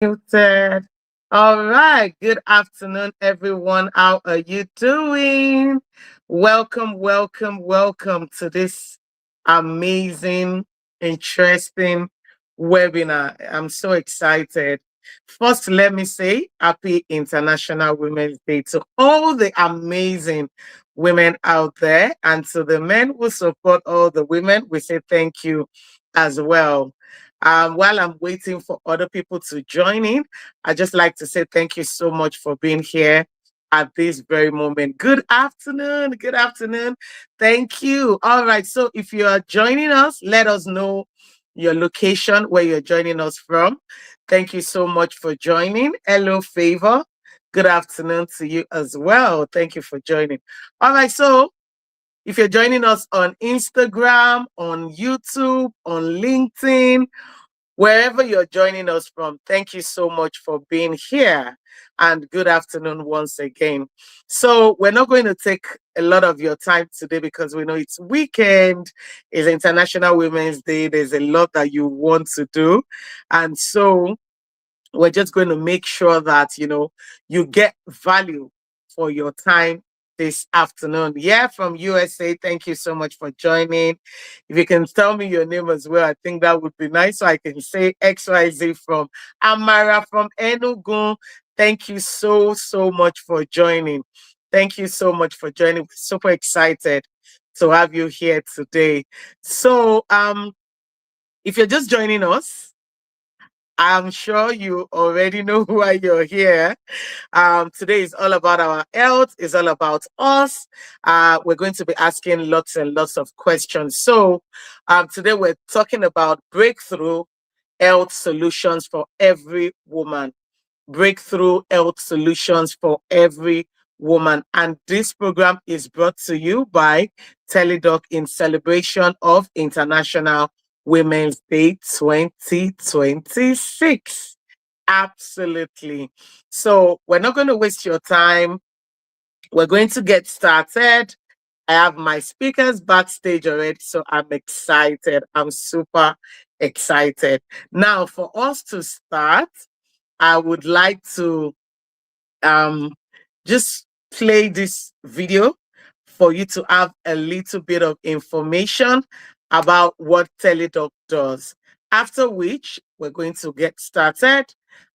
Muted. All right. Good afternoon, everyone. How are you doing? Welcome to this amazing, interesting webinar. I'm so excited. First, let me say happy International Women's Day to all the amazing women out there, and to the men who support all the women. We say thank you as well. While I'm waiting for other people to join in, I just like to say thank you so much for being here at this very moment. Good afternoon. Good afternoon. Thank you. All right. So if you are joining us, let us know your location, where you're joining us from. Thank you so much for joining. Hello, Favor. Good afternoon to you as well. Thank you for joining. All right. So if you're joining us on Instagram, on YouTube, on LinkedIn, wherever you're joining us from, thank you so much for being here. And good afternoon once again. So, we're not going to take a lot of your time today because we know it's weekend, it's International Women's Day. There's a lot that you want to do. And so, we're just going to make sure that you get value for your time this afternoon. Yeah, from USA, thank you so much for joining. If you can tell me your name as well, I think that would be nice, so I can say XYZ. From Amara from Enugu, thank you so much for joining. Thank you so much for joining. We're super excited to have you here today. So if you're just joining us, I'm sure you already know why you're here. Today is all about our health, it's all about us. We're going to be asking lots and lots of questions. So today we're talking about breakthrough health solutions for every woman. Breakthrough health solutions for every woman. And this program is brought to you by TeleDoc in celebration of International Women's Day 2026. Absolutely. So we're not going to waste your time. We're going to get started. I have my speakers backstage already, so I'm excited. I'm super excited. Now, for us to start, I would like to um, just play this video for you to have a little bit of information about what TeleDoc does. After which, we're going to get started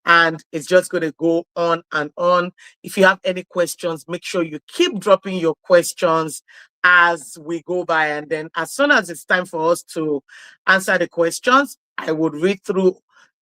and it's just going to go on and on. If you have any questions, make sure you keep dropping your questions as we go by. And then as soon as it's time for us to answer the questions, I would read through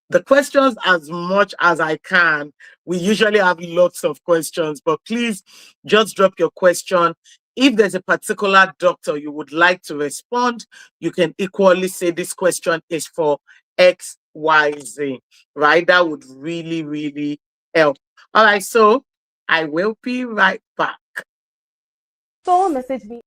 the questions as much as I can. We usually have lots of questions, but please just drop your question. If there's a particular doctor you would like to respond, you can equally say this question is for XYZ, right? That would really help. All right, so I will be right back. Someone messaged me.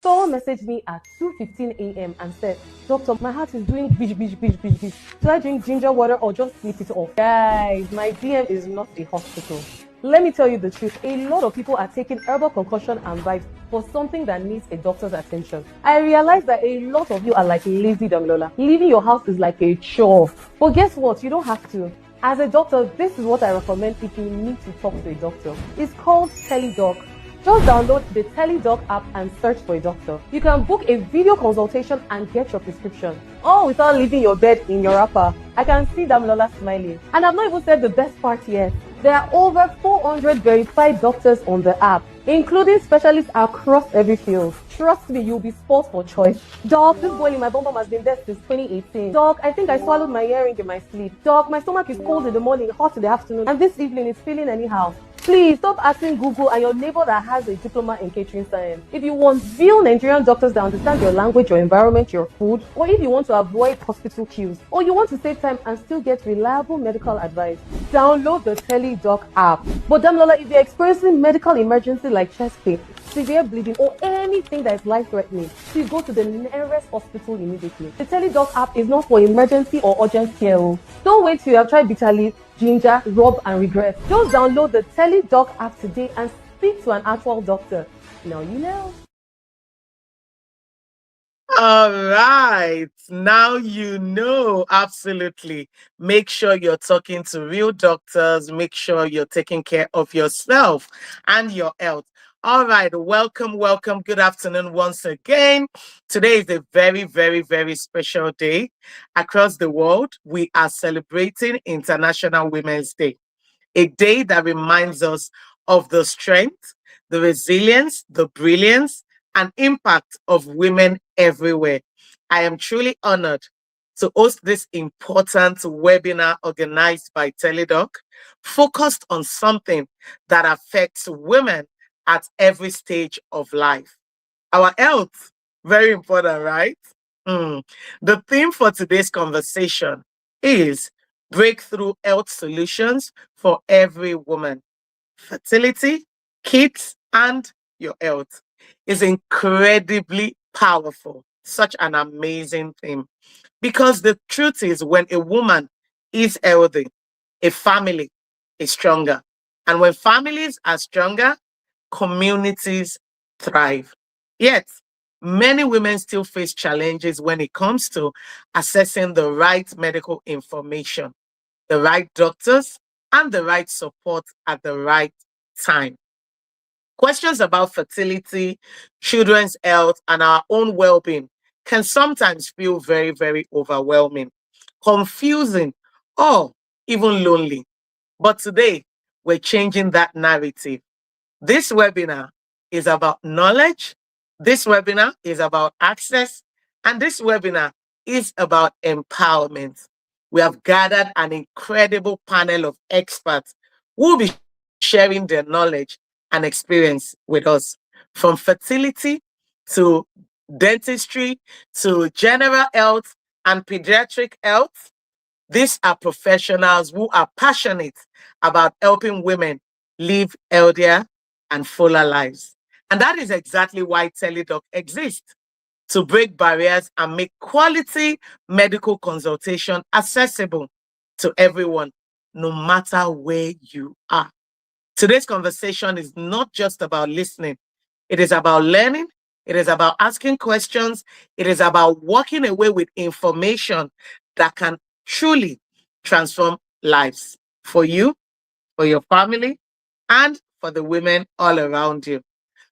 Someone messaged me at 2:15 a.m. and said, "Doctor, my heart is doing bish. Should I drink ginger water or just sleep it off?" Guys, my DM is not a hospital. Let me tell you the truth. A lot of people are taking herbal concussion and vibes for something that needs a doctor's attention. I realize that a lot of you are like lazy Damilola. Leaving your house is like a chore. But guess what? You don't have to. As a doctor, this is what I recommend if you need to talk to a doctor. It's called TeleDoc. Just download the TeleDoc app and search for a doctor. You can book a video consultation and get your prescription, all without leaving your bed in your wrapper. I can see Damilola smiling. And I've not even said the best part yet. There are over 400 verified doctors on the app, including specialists across every field. Trust me, you'll be spoiled for choice. Doc, this boil in my bum has been there since 2018. Doc, I think I swallowed my earring in my sleep. Doc, my stomach is cold in the morning, hot in the afternoon, and this evening it's feeling anyhow. Please stop asking Google and your neighbor that has a diploma in catering science. If you want real Nigerian doctors that understand your language, your environment, your food, or if you want to avoid hospital queues, or you want to save time and still get reliable medical advice, download the TeleDoc app. But Damilola, if you're experiencing medical emergency like chest pain, severe bleeding, or anything that is life-threatening, please go to the nearest hospital immediately. The TeleDoc app is not for emergency or urgent care. Don't wait till you have tried bitter leaf, ginger, rub, and regret. Just download the TeleDoc app today and speak to an actual doctor. Now you know. All right. Now you know. Absolutely. Make sure you're talking to real doctors. Make sure you're taking care of yourself and your health. All right. Welcome, welcome. Good afternoon once again. Today is a very, very, very special day. Across the world, we are celebrating International Women's Day, a day that reminds us of the strength, the resilience, the brilliance, and impact of women everywhere. I am truly honored to host this important webinar organized by TeleDoc, focused on something that affects women at every stage of life. Our health, very important, right? Mm. The theme for today's conversation is breakthrough health solutions for every woman. Fertility, kids, and your health is incredibly powerful. Such an amazing theme. Because the truth is, when a woman is healthy, a family is stronger. And when families are stronger, communities thrive. Yet, many women still face challenges when it comes to accessing the right medical information, the right doctors, and the right support at the right time. Questions about fertility, children's health, and our own well being can sometimes feel very, very overwhelming, confusing, or even lonely. But today, we're changing that narrative. This webinar is about knowledge, this webinar is about access, and this webinar is about empowerment. We have gathered an incredible panel of experts who will be sharing their knowledge and experience with us, from fertility to dentistry to general health and pediatric health. These are professionals who are passionate about helping women live healthier and fuller lives. And that is exactly why TeleDoc exists, to break barriers and make quality medical consultation accessible to everyone, no matter where you are. Today's conversation is not just about listening, it is about learning, it is about asking questions, it is about walking away with information that can truly transform lives for you, for your family, and for the women all around you.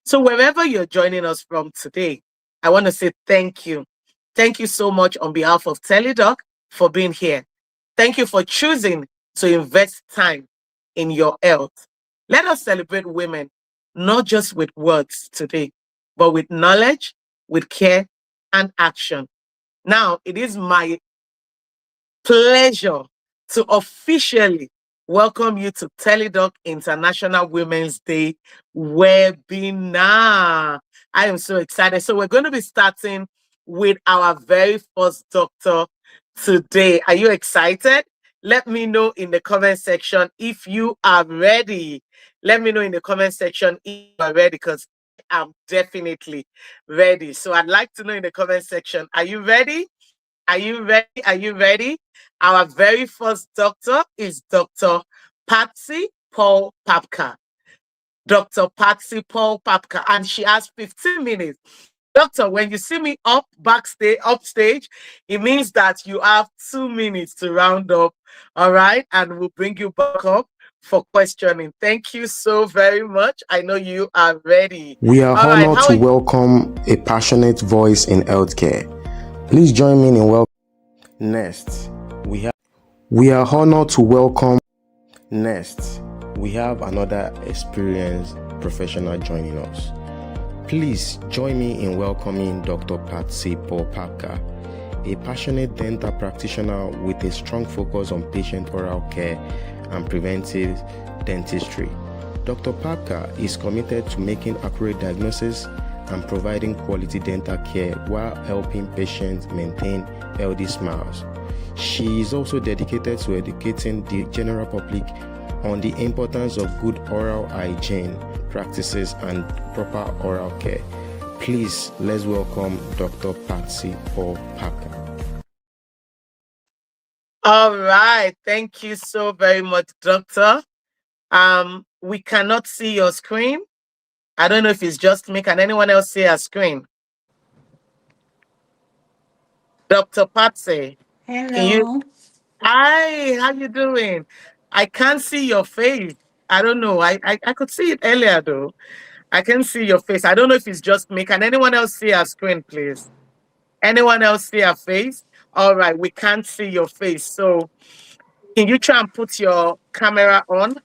So, wherever you're joining us from today, I want to say thank you. Thank you so much on behalf of TeleDoc for being here. Thank you for choosing to invest time in your health. Let us celebrate women, not just with words today, but with knowledge, with care, and action. Now, it is my pleasure to officially welcome you to TeleDoc International Women's Day webinar. I am so excited. So we're going to be starting with our very first doctor today. Are you excited? Let me know in the comment section if you are ready. Let me know in the comment section if you are ready, because I am definitely ready. So I'd like to know in the comment section, are you ready? Are you ready? Are you ready? Our very first doctor is Dr. Patsy Paul Papka. Dr. Patsy Paul Papka, and she has 15 minutes. Doctor, when you see me upstage, it means that you have 2 minutes to round up. All right, and we'll bring you back up for questioning. Thank you so very much. I know you are ready. We are All right, honored to welcome a passionate voice in healthcare. Please join me in welcome. Next, we are honored to welcome. Next, we have another experienced professional joining us. Please join me in welcoming Dr. Patsy Paul Papka, a passionate dental practitioner with a strong focus on patient oral care and preventive dentistry. Dr. Papka is committed to making accurate diagnosis and providing quality dental care while helping patients maintain healthy smiles. She is also dedicated to educating the general public on the importance of good oral hygiene practices and proper oral care. Please, let's welcome Dr. Patsy Paul Parker. All right. Thank you so very much, Doctor. We cannot see your screen. I don't know if it's just me. Can anyone else see our screen? Dr. Patsy, can you? Hello. Hi, how you doing? I can't see your face. I don't know. I could see it earlier though. I can see your face. I don't know if it's just me. Can anyone else see our screen, please? Anyone else see our face? All right, we can't see your face. So can you try and put your camera on?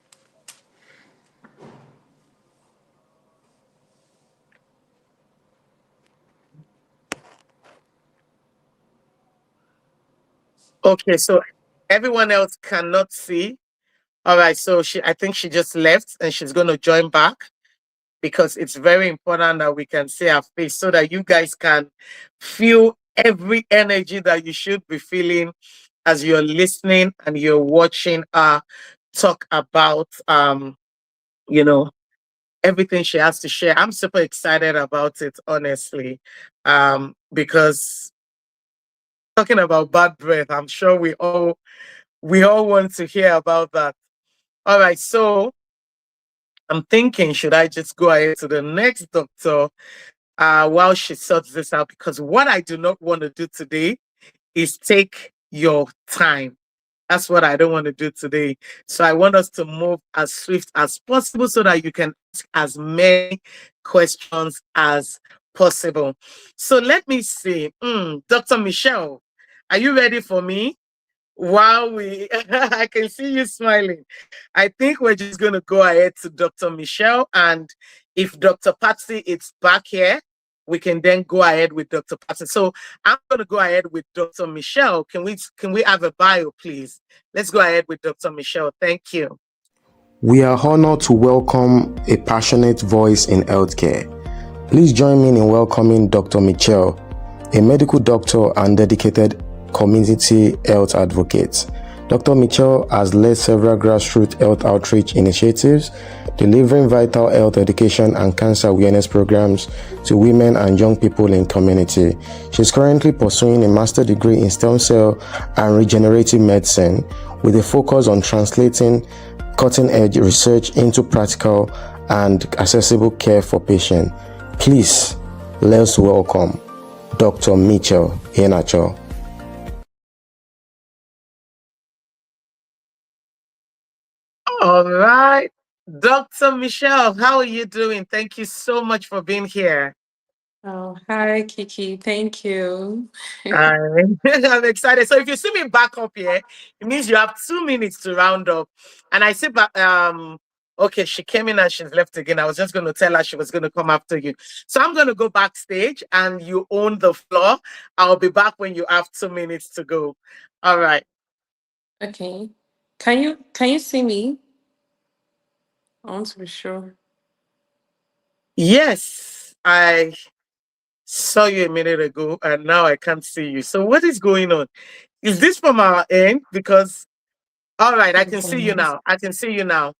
Okay, so everyone else cannot see. All right, so I think she just left and she's going to join back because it's very important that we can see her face so that you guys can feel every energy that you should be feeling as you're listening and you're watching her talk about you know everything she has to share. I'm super excited about it, honestly, because talking about bad breath, I'm sure we all want to hear about that. All right, so I'm thinking, should I just go ahead to the next doctor while she sorts this out? Because what I do not want to do today is take your time. That's what I don't want to do today. So I want us to move as swift as possible so that you can ask as many questions as possible. So let me see. Dr. Michelle, are you ready for me? While we, I can see you smiling. I think we're just going to go ahead to Dr. Michelle. And if Dr. Patsy is back here, we can then go ahead with Dr. Patsy. So I'm going to go ahead with Dr. Michelle. Can we have a bio, please? Let's go ahead with Dr. Michelle. Thank you. We are honored to welcome a passionate voice in healthcare. Please join me in welcoming Dr. Michelle, a medical doctor and dedicated community health advocate. Dr. Michelle has led several grassroots health outreach initiatives, delivering vital health education and cancer awareness programs to women and young people in community. She's currently pursuing a master's degree in stem cell and regenerative medicine with a focus on translating cutting-edge research into practical and accessible care for patients. Please, let's welcome Dr. Michelle Enacho. All right. Dr. Michelle, how are you doing? Thank you so much for being here. Oh, hi, Kiki. Thank you. I'm excited. So if you see me back up here, it means you have 2 minutes to round up. And I see back okay, she came in and she's left again. I was just gonna tell her she was gonna come after you. So I'm gonna go backstage and you own the floor. I'll be back when you have 2 minutes to go. All right. Okay. Can you see me? I want to be sure. Yes, I saw you a minute ago and now I can't see you. So what is going on? Is this from our end? Because all right, I can see you Okay. now. I can see you now.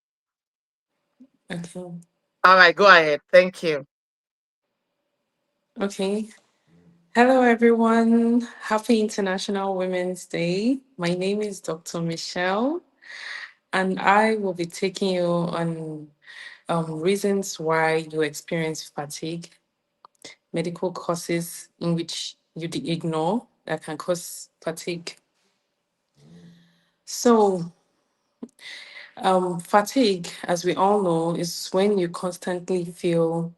Okay. All right, go ahead. Thank you. Okay. Hello, everyone. Happy International Women's Day. My name is Dr. Michelle, and I will be taking you on reasons why you experience fatigue, medical causes in which you ignore that can cause fatigue. So, fatigue, as we all know, is when you constantly feel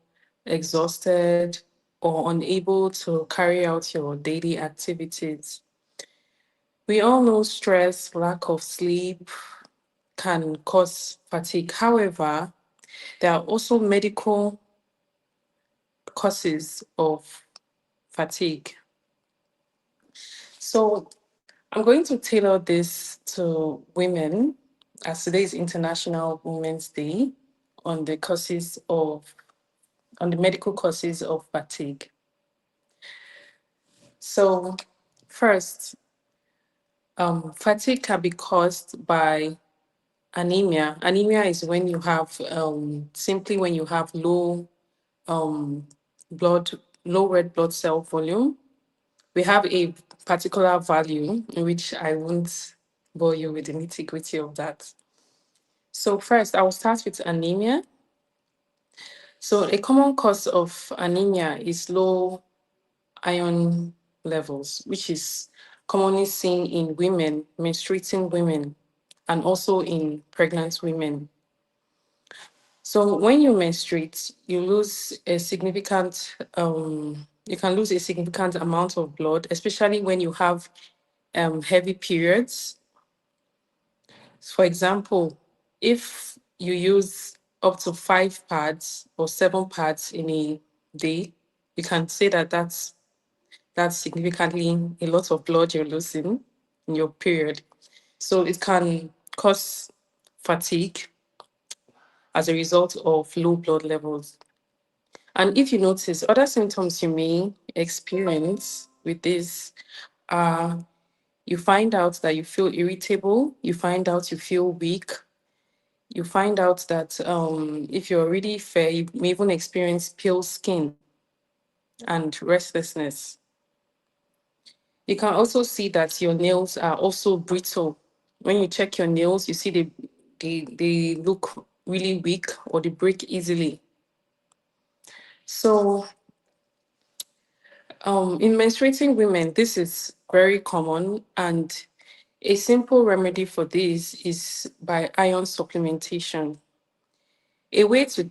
exhausted or unable to carry out your daily activities. We all know stress, lack of sleep can cause fatigue. However, there are also medical causes of fatigue. So, I'm going to tailor this to women as today is International Women's Day on the causes of on the medical causes of fatigue. So, first, fatigue can be caused by anemia. Anemia is when you have simply when you have um, blood, low red blood cell volume. We have a particular value in which I won't bore you with the nitty gritty of that. So first, I will start with anemia. So a common cause of anemia is low iron levels, which is commonly seen in women, menstruating women, and also in pregnant women. So when you menstruate, you can lose a significant amount of blood, especially when you have heavy periods. For example, if you use up to 5 pads or 7 pads in a day, you can say that that's significantly a lot of blood you're losing in your period. So it can cause fatigue as a result of low blood levels. And if you notice, other symptoms you may experience with this are you find out that you feel irritable, you find out you feel weak, you find out that if you're really fair, you may even experience pale skin and restlessness. You can also see that your nails are also brittle. When you check your nails, you see they look really weak or they break easily. So in menstruating women, this is very common, and a simple remedy for this is by iron supplementation. A way to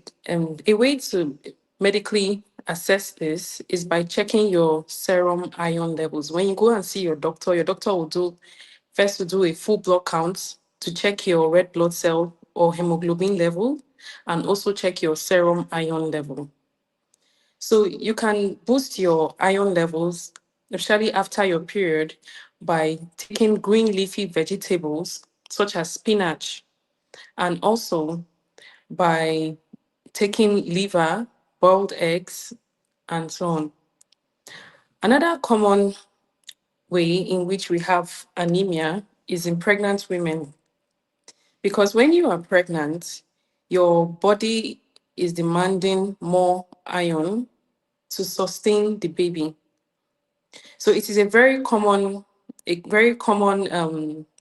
medically assess this is by checking your serum iron levels. When you go and see your doctor will do a full blood count to check your red blood cell or hemoglobin level, and also check your serum iron level. So you can boost your iron levels, especially after your period, by taking green leafy vegetables such as spinach, and also by taking liver, boiled eggs, and so on. Another common way in which we have anemia is in pregnant women, because when you are pregnant, your body is demanding more iron to sustain the baby. So it is a very common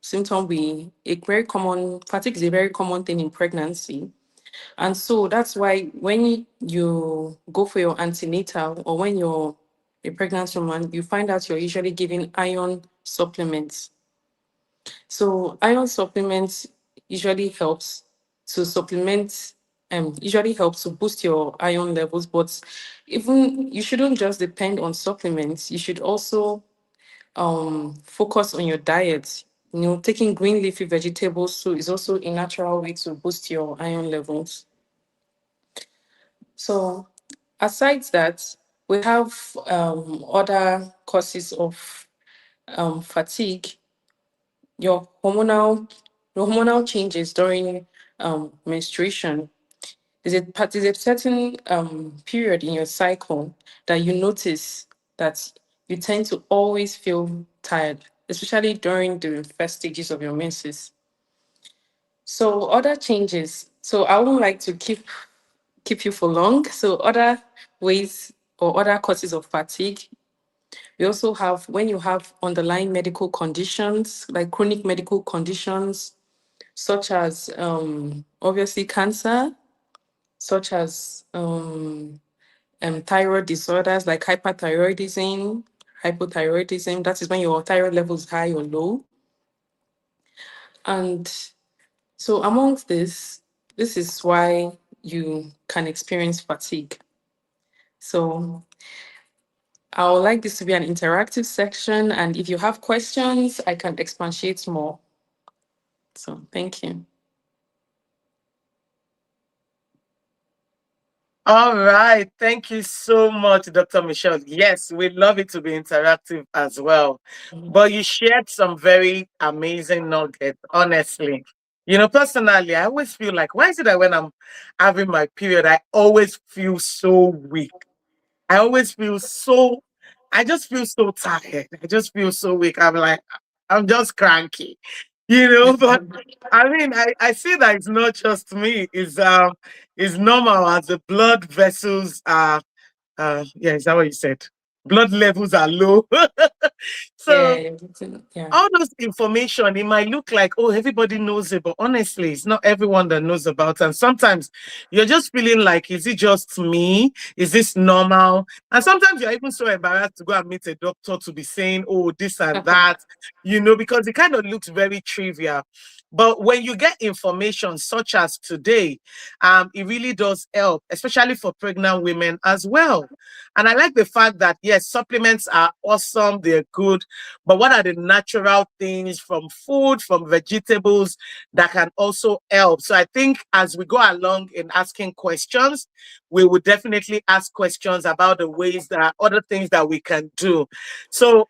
symptom. A very common fatigue is a very common thing in pregnancy, and so that's why when you go for your antenatal or when you're a pregnant woman, you find out you're usually giving iron supplements. So iron supplements usually helps to supplement usually helps to boost your iron levels, but even you shouldn't just depend on supplements. You should also focus on your diet. Taking green leafy vegetables too is also a natural way to boost your iron levels. So, aside that, we have other causes of fatigue. Your hormonal changes during menstruation. There's a certain period in your cycle that you notice that you tend to always feel tired, especially during the first stages of your menses. So other changes. So I wouldn't like to keep you for long. So other ways or other causes of fatigue. We also have when you have underlying medical conditions, like chronic medical conditions, such as obviously cancer, such as thyroid disorders like hypothyroidism. That is when your thyroid level is high or low. And so amongst this is why you can experience fatigue. So I would like this to be an interactive section, and if you have questions, I can expatiate more. So thank you. All right. Thank you so much, Dr. Michelle. Yes, we love it to be interactive as well. But you shared some very amazing nuggets, honestly. Personally, I always feel like, why is it that when I'm having my period, I always feel so weak? I always feel so, I just feel so tired. I just feel so weak. I'm like, I'm just cranky. But I mean, I see that it's not just me. It's normal as the blood vessels are yeah, is that what you said? Blood levels are low. So Yeah, yeah. all those information, it might look like, oh, everybody knows it, but honestly, it's not everyone that knows about it. And sometimes you're just feeling like, is it just me? Is this normal? And sometimes you're even so embarrassed to go and meet a doctor to be saying, oh, this and that, because it kind of looks very trivial. But when you get information such as today, it really does help, especially for pregnant women as well. And I like the fact that, yes, supplements are awesome, they're good, but what are the natural things from food, from vegetables that can also help? So I think as we go along in asking questions, we will definitely ask questions about the ways that other things that we can do. So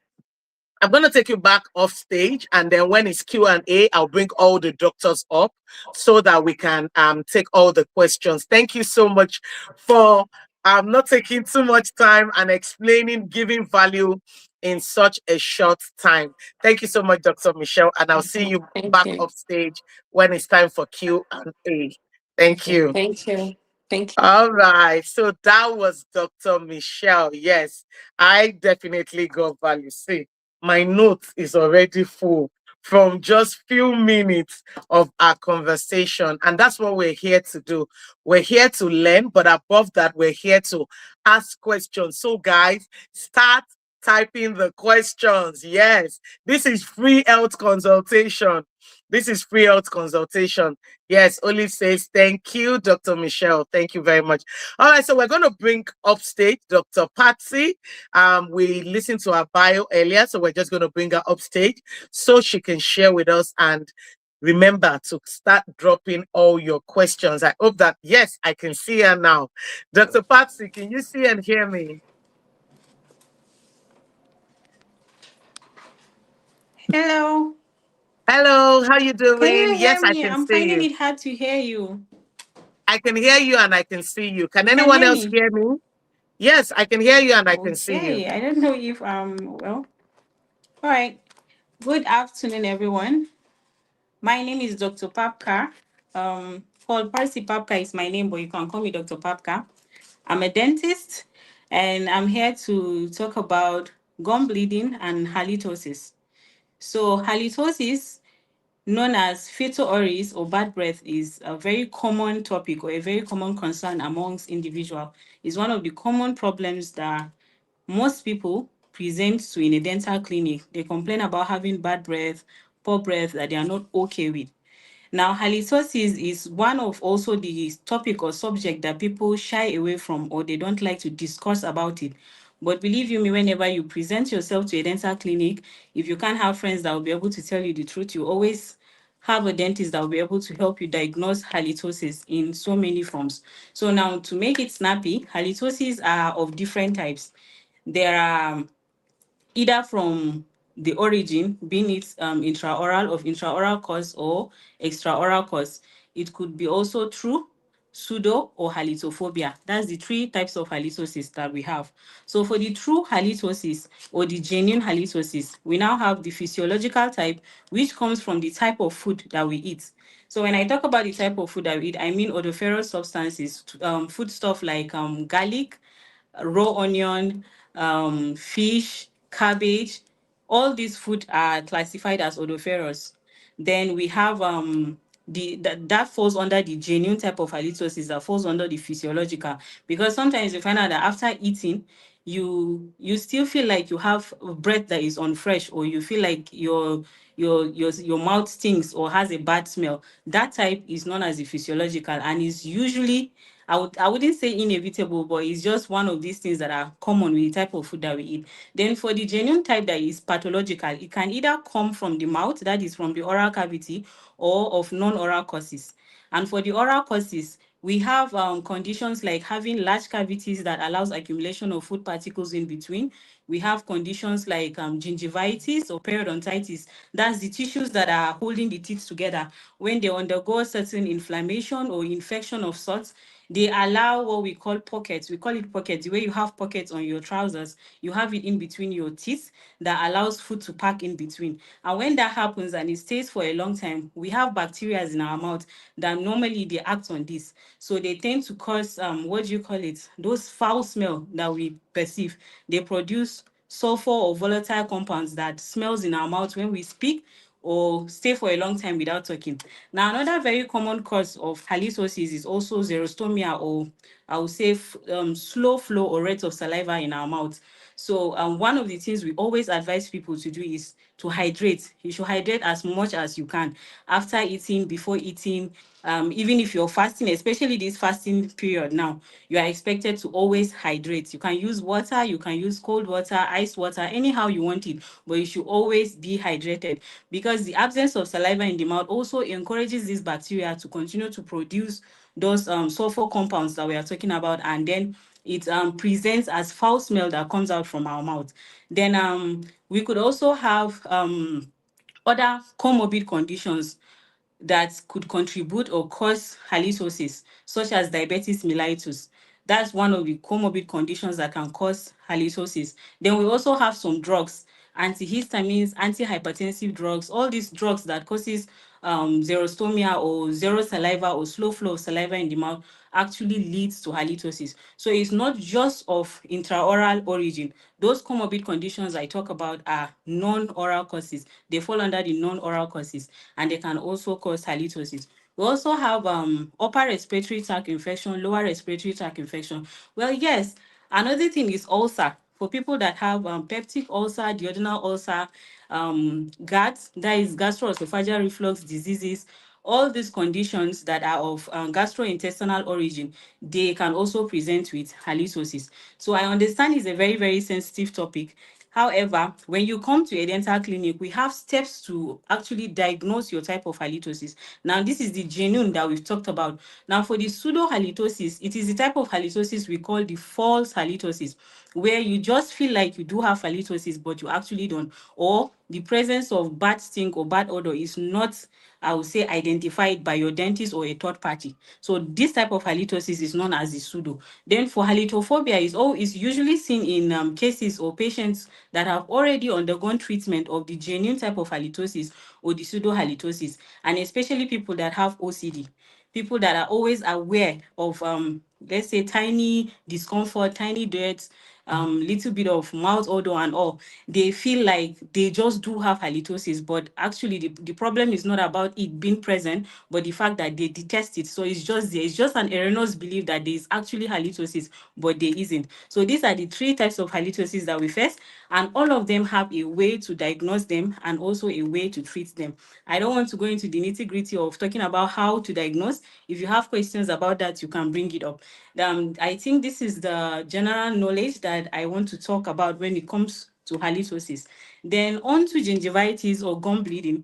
I'm going to take you back off stage, and then when it's Q&A, I'll bring all the doctors up so that we can take all the questions. Thank you so much for not taking too much time and explaining, giving value in such a short time. Thank you so much, Dr. Michelle, and I'll see you Thank back you. off stage when it's time for Q&A. Thank Okay, you. thank you. Thank you. All right. So that was Dr. Michelle. Yes, I definitely got value. See, my notes is already full from just few minutes of our conversation. And that's what we're here to do. We're here to learn, but above that, we're here to ask questions. So guys, start typing the questions. Yes, this is free health consultation. This is free health consultation. Yes, Olive says, thank you, Dr. Michelle. Thank you very much. All right, so we're going to bring upstage Dr. Patsy. We listened to her bio earlier, so we're just going to bring her upstage so she can share with us. And remember to start dropping all your questions. I hope that, yes, I can see her now. Dr. Patsy, can you see and hear me? Hello. Hello, how you Can doing? you Yes, hear I me? can I'm see finding you. it hard to hear you. I can hear you and I can see you. Can You can anyone hear else me? hear me? Yes, I can hear you and I can see you. Okay. I don't know if well. All right. Good afternoon, everyone. My name is Dr. Papka. Paul Parsi Papka is my name, but you can call me Dr. Papka. I'm a dentist and I'm here to talk about gum bleeding and halitosis. So halitosis, known as fetal oris or bad breath, is a very common topic or a very common concern amongst individuals. It's one of the common problems that most people present to in a dental clinic. They complain about having bad breath, poor breath that they are not okay with. Now, halitosis is one of also the topic or subject that people shy away from or they don't like to discuss about it. But believe you me, whenever you present yourself to a dental clinic, if you can't have friends that will be able to tell you the truth, you always have a dentist that will be able to help you diagnose halitosis in so many forms. So now to make it snappy, halitosis are of different types. There are either from the origin, being it intraoral of intraoral cause or extraoral cause. It could be also true, pseudo, or halitophobia. That's the three types of halitosis that we have. So for the true halitosis or the genuine halitosis, we now have the physiological type, which comes from the type of food that we eat. So when I talk about the type of food that we eat, I mean odoriferous substances, food stuff like garlic, raw onion, fish, cabbage. All these food are classified as odoriferous. Then we have that falls under the genuine type of halitosis, that falls under the physiological, because sometimes you find out that after eating you still feel like you have breath that is unfresh, or you feel like your mouth stinks or has a bad smell. That type is known as the physiological and is usually, I wouldn't say inevitable, but it's just one of these things that are common with the type of food that we eat. Then for the genuine type that is pathological, it can either come from the mouth, that is from the oral cavity, or of non-oral causes. And for the oral causes, we have conditions like having large cavities that allows accumulation of food particles in between. We have conditions like gingivitis or periodontitis. That's the tissues that are holding the teeth together. When they undergo certain inflammation or infection of sorts, They allow what we call pockets. We call it pockets. The way you have pockets on your trousers, you have it in between your teeth that allows food to pack in between. And when that happens and it stays for a long time, we have bacteria in our mouth that normally they act on this. So they tend to cause what do you call it? Those foul smell that we perceive. They produce sulfur or volatile compounds that smells in our mouth when we speak or stay for a long time without talking. Now, another very common cause of halitosis is also xerostomia, or I would say slow flow or rate of saliva in our mouth. So one of the things we always advise people to do is to hydrate. You should hydrate as much as you can after eating, before eating, even if you're fasting, especially this fasting period now, you are expected to always hydrate. You can use water, you can use cold water, ice water, anyhow you want it, but you should always be hydrated, because the absence of saliva in the mouth also encourages this bacteria to continue to produce those sulfur compounds that we are talking about, and then it presents as foul smell that comes out from our mouth. Then we could also have other comorbid conditions that could contribute or cause halitosis, such as diabetes mellitus. That's one of the comorbid conditions that can cause halitosis. Then we also have some drugs, antihistamines, antihypertensive drugs, all these drugs that causes xerostomia or zero saliva or slow flow of saliva in the mouth actually leads to halitosis. So it's not just of intraoral origin. Those comorbid conditions I talk about are non-oral causes. They fall under the non-oral causes, and they can also cause halitosis. We also have upper respiratory tract infection, lower respiratory tract infection. Well, yes, another thing is ulcer. For people that have peptic ulcer, duodenal ulcer, GERD, that is gastroesophageal reflux diseases, all these conditions that are of gastrointestinal origin, they can also present with halitosis. So I understand it's a very, very sensitive topic. However, when you come to a dental clinic, we have steps to actually diagnose your type of halitosis. Now, this is the genuine that we've talked about. Now, for the pseudo halitosis, it is the type of halitosis we call the false halitosis, where you just feel like you do have halitosis, but you actually don't. Or the presence of bad stink or bad odor is not, I would say, identified by your dentist or a third party. So this type of halitosis is known as the pseudo. Then for halitophobia is usually seen in cases or patients that have already undergone treatment of the genuine type of halitosis or the pseudo halitosis, and especially people that have OCD, people that are always aware of let's say tiny discomfort, tiny dirt, little bit of mouth odor and all. They feel like they just do have halitosis, but actually the problem is not about it being present, but the fact that they detest it. So it's just there. It's just an erroneous belief that there is actually halitosis, but there isn't. So these are the three types of halitosis that we face, and all of them have a way to diagnose them and also a way to treat them. I don't want to go into the nitty-gritty of talking about how to diagnose. If you have questions about that, you can bring it up. I think this is the general knowledge that I want to talk about when it comes to halitosis. Then on to gingivitis or gum bleeding.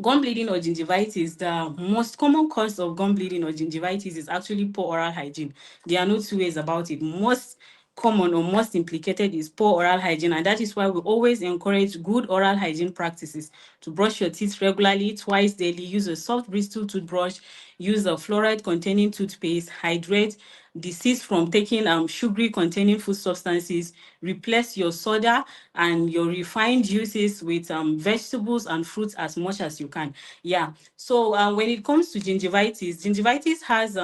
Gum bleeding or gingivitis, the most common cause of gum bleeding or gingivitis is actually poor oral hygiene. There are no two ways about it. Most common or most implicated is poor oral hygiene, and that is why we always encourage good oral hygiene practices: to brush your teeth regularly, twice daily, use a soft bristle toothbrush, use a fluoride containing toothpaste, hydrate, desist from taking sugary containing food substances, replace your soda and your refined juices with vegetables and fruits as much as you can. Yeah. So when it comes to gingivitis, gingivitis has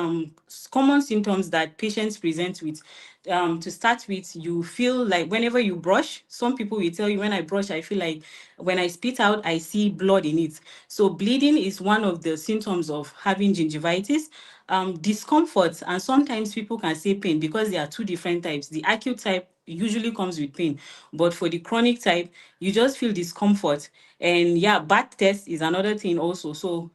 common symptoms that patients present with. To start with, you feel like whenever you brush, some people will tell you, when I brush, I feel like when I spit out, I see blood in it. So bleeding is one of the symptoms of having gingivitis. Discomfort, and sometimes people can say pain, because there are two different types. The acute type usually comes with pain, but for the chronic type, you just feel discomfort. And yeah, back test is another thing also. So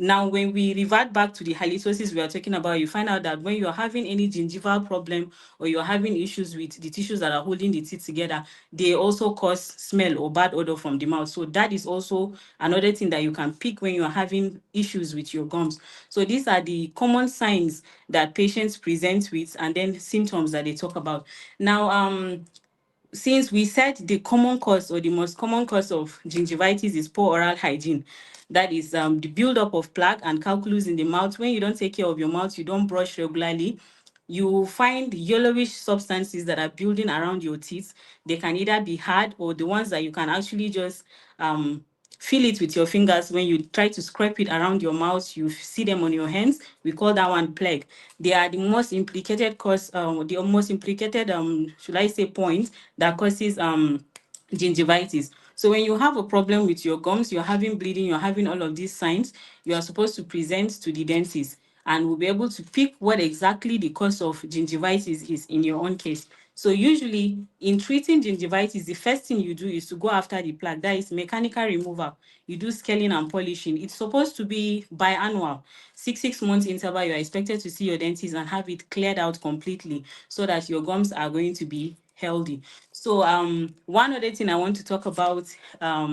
now, when we revert back to the halitosis we are talking about, you find out that when you're having any gingival problem or you're having issues with the tissues that are holding the teeth together, they also cause smell or bad odor from the mouth. So that is also another thing that you can pick when you're having issues with your gums. So these are the common signs that patients present with, and then symptoms that they talk about. Now, since we said the common cause or the most common cause of gingivitis is poor oral hygiene, that is the buildup of plaque and calculus in the mouth. When you don't take care of your mouth, you don't brush regularly, you will find yellowish substances that are building around your teeth. They can either be hard or the ones that you can actually just feel it with your fingers. When you try to scrape it around your mouth, you see them on your hands. We call that one plague. They are the most implicated cause, the most implicated, should I say, point that causes gingivitis. So when you have a problem with your gums, you're having bleeding, you're having all of these signs, you are supposed to present to the dentist, and we'll be able to pick what exactly the cause of gingivitis is in your own case. So usually in treating gingivitis, the first thing you do is to go after the plaque. That is mechanical removal. You do scaling and polishing. It's supposed to be biannual. 6 months interval, you're expected to see your dentist and have it cleared out completely so that your gums are going to be healthy. So one other thing I want to talk about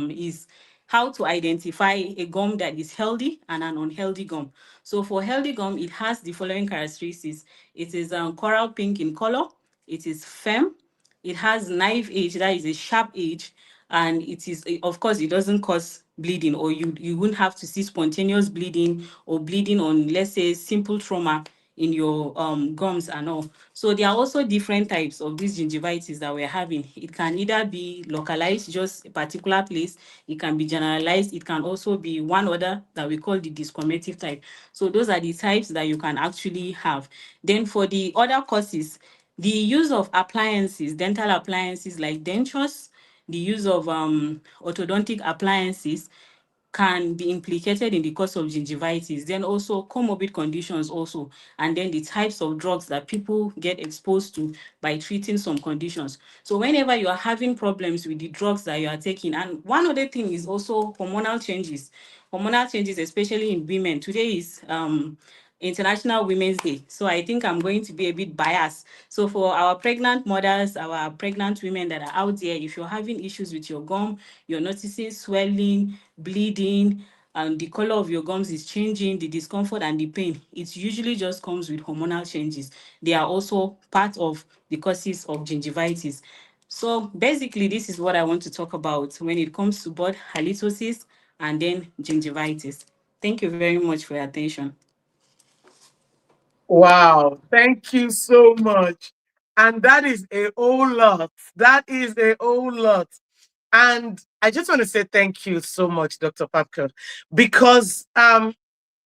is how to identify a gum that is healthy and an unhealthy gum. So for healthy gum, it has the following characteristics. It is coral pink in color. It is firm. It has knife edge, that is a sharp edge, and it is, of course, it doesn't cause bleeding, or you wouldn't have to see spontaneous bleeding or bleeding on, let's say, simple trauma in your gums and all. So there are also different types of these gingivitis that we're having. It can either be localized, just a particular place. It can be generalized. It can also be one other that we call the discomnative type. So those are the types that you can actually have. Then for the other causes, the use of appliances, dental appliances like dentures, the use of orthodontic appliances can be implicated in the cause of gingivitis. Then also comorbid conditions also, and then the types of drugs that people get exposed to by treating some conditions. So whenever you are having problems with the drugs that you are taking, and one other thing is also hormonal changes. Hormonal changes, especially in women. Today is International Women's Day. So I think I'm going to be a bit biased. So for our pregnant mothers, our pregnant women that are out there, if you're having issues with your gum, you're noticing swelling, bleeding, and the color of your gums is changing, the discomfort and the pain, it usually just comes with hormonal changes. They are also part of the causes of gingivitis. So basically, this is what I want to talk about when it comes to both halitosis and then gingivitis. Thank you very much for your attention. Wow, thank you so much. And that is a whole lot. That is a whole lot. And I just want to say thank you so much, Dr. Papker, because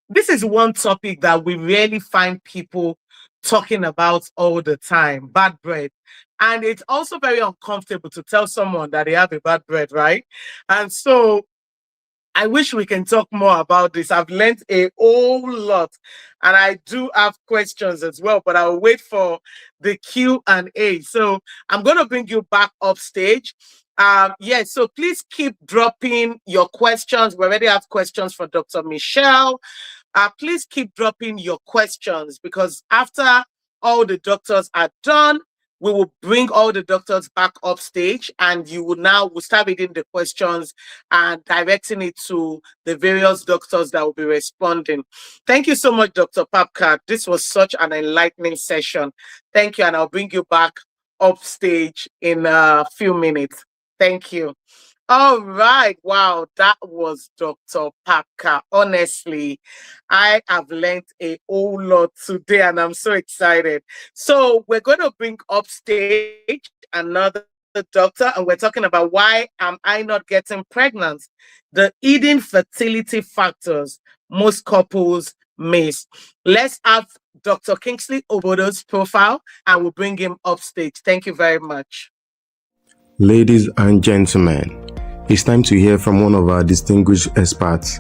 this is one topic that we rarely find people talking about all the time, bad breath. And it's also very uncomfortable to tell someone that they have a bad breath, right? And so I wish we can talk more about this. I've learned a whole lot, and I do have questions as well, but I'll wait for the Q&A. So I'm going to bring you back up stage. Yes, so please keep dropping your questions. We already have questions for Dr. Michelle. Please keep dropping your questions, because after all the doctors are done, we will bring all the doctors back up stage, and you will now will start reading the questions and directing it to the various doctors that will be responding. Thank you so much, Dr. Papka. This was such an enlightening session. Thank you, and I'll bring you back up stage in a few minutes. Thank you. All right. Wow, that was Dr. Parker. Honestly, I have learned a whole lot today, and I'm so excited. So we're going to bring up stage another doctor, and we're talking about why am I not getting pregnant? The hidden fertility factors most couples miss. Let's have Dr. Kingsley Obodo's profile, and we'll bring him up stage. Thank you very much. Ladies and gentlemen, it's time to hear from one of our distinguished experts.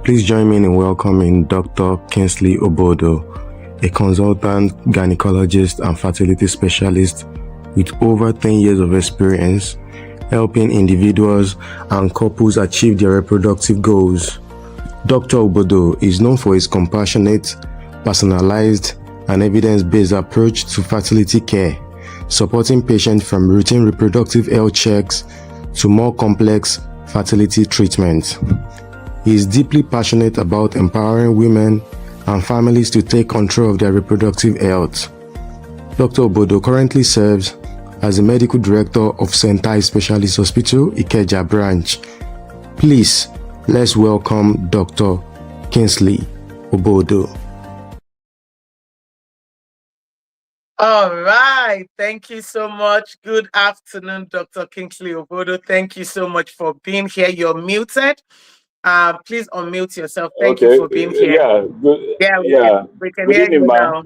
Please join me in welcoming Dr. Kingsley Obodo, a consultant gynecologist and fertility specialist with over 10 years of experience helping individuals and couples achieve their reproductive goals. Dr. Obodo is known for his compassionate, personalized, and evidence-based approach to fertility care, supporting patients from routine reproductive health checks to more complex fertility treatments. He is deeply passionate about empowering women and families to take control of their reproductive health. Dr. Obodo currently serves as the Medical Director of Sentai Specialist Hospital, Ikeja Branch. Please, let's welcome Dr. Kingsley Obodo. All right. Thank you so much. Good afternoon, Dr. Kingsley Obodo. Thank you so much for being here. You're muted. Please unmute yourself. Thank you Okay. for being here. Yeah. Good. Yeah, Yeah. we can Good hear evening, you ma. now.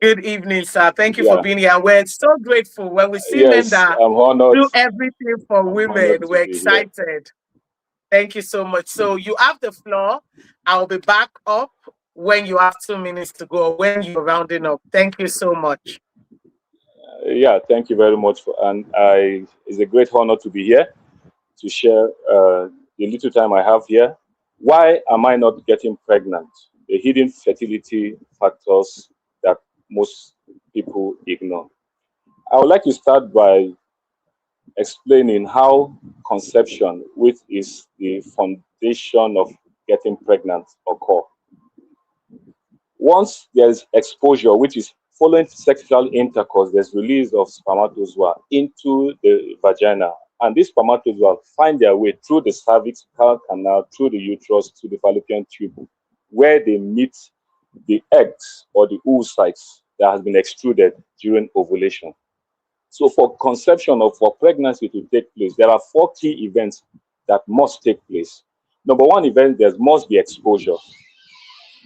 Good evening, sir. Thank you for Yeah. being here. We're so grateful when we see men Yes, that I'm honored. do everything for I'm women. honored to We're be here. excited. Thank you so much. So you have the floor. I'll be back up when you have 2 minutes to go, when you're rounding up. Thank you so much. Yeah. Thank you very much. It's a great honor to be here to share the little time I have here. Why am I not getting pregnant? The hidden fertility factors that most people ignore. I would like to start by explaining how conception, which is the foundation of getting pregnant, occur. Once there's exposure, which is following sexual intercourse, there's release of spermatozoa into the vagina. And these spermatozoa find their way through the cervical canal, through the uterus, to the fallopian tube, where they meet the eggs or the oocytes that has been extruded during ovulation. So for conception or for pregnancy to take place, there are 4 key events that must take place. Number one event, there must be exposure.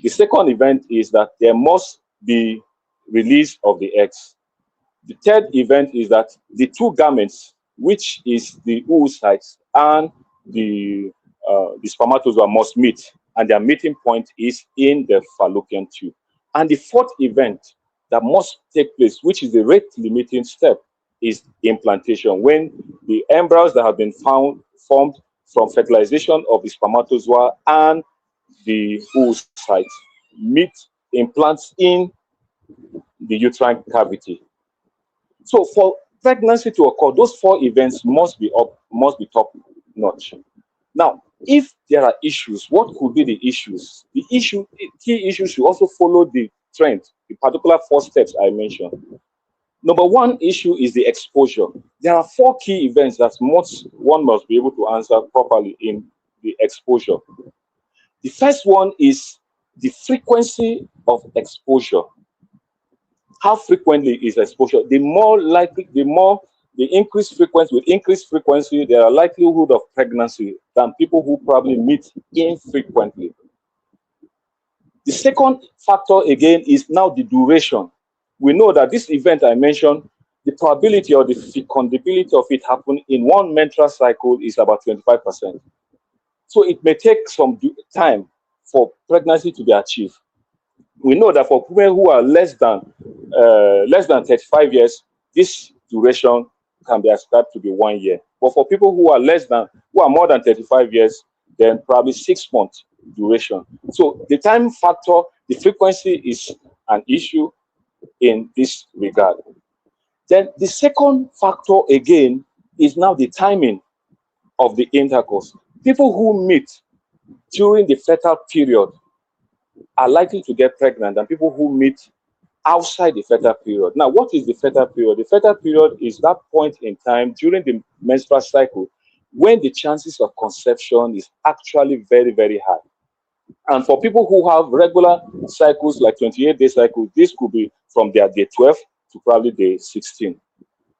The second event is that there must be release of the eggs. The third event is that the 2 gametes, which is the oocytes and the spermatozoa, must meet, and their meeting point is in the fallopian tube. And the fourth event that must take place, which is the rate limiting step, is implantation, when the embryos that have been formed from fertilization of the spermatozoa and the oocytes meet implants in the uterine cavity. So for pregnancy to occur, those 4 events must be top notch. Now, if there are issues, what could be the issues? The key issues should also follow the trend, the particular 4 steps I mentioned. Number one issue is the exposure. There are 4 key events that one must be able to answer properly in the exposure. The first one is the frequency of exposure. How frequently is exposure? The increased frequency, with increased frequency, there are likelihood of pregnancy than people who probably meet infrequently. The second factor again is now the duration. We know that this event I mentioned, the probability or the fecundability of it happening in 1 menstrual cycle is about 25%. So it may take some time for pregnancy to be achieved. We know that for women who are less than 35 years, this duration can be ascribed to be 1 year. But for people who are more than 35 years, then probably 6 months duration. So the time factor, the frequency is an issue in this regard. Then the second factor again is now the timing of the intercourse. People who meet during the fertile period are likely to get pregnant than people who meet outside the fertile period. Now, what is the fertile period? The fertile period is that point in time during the menstrual cycle when the chances of conception is actually very, very high. And for people who have regular cycles, like 28-day cycles, this could be from their day 12 to probably day 16.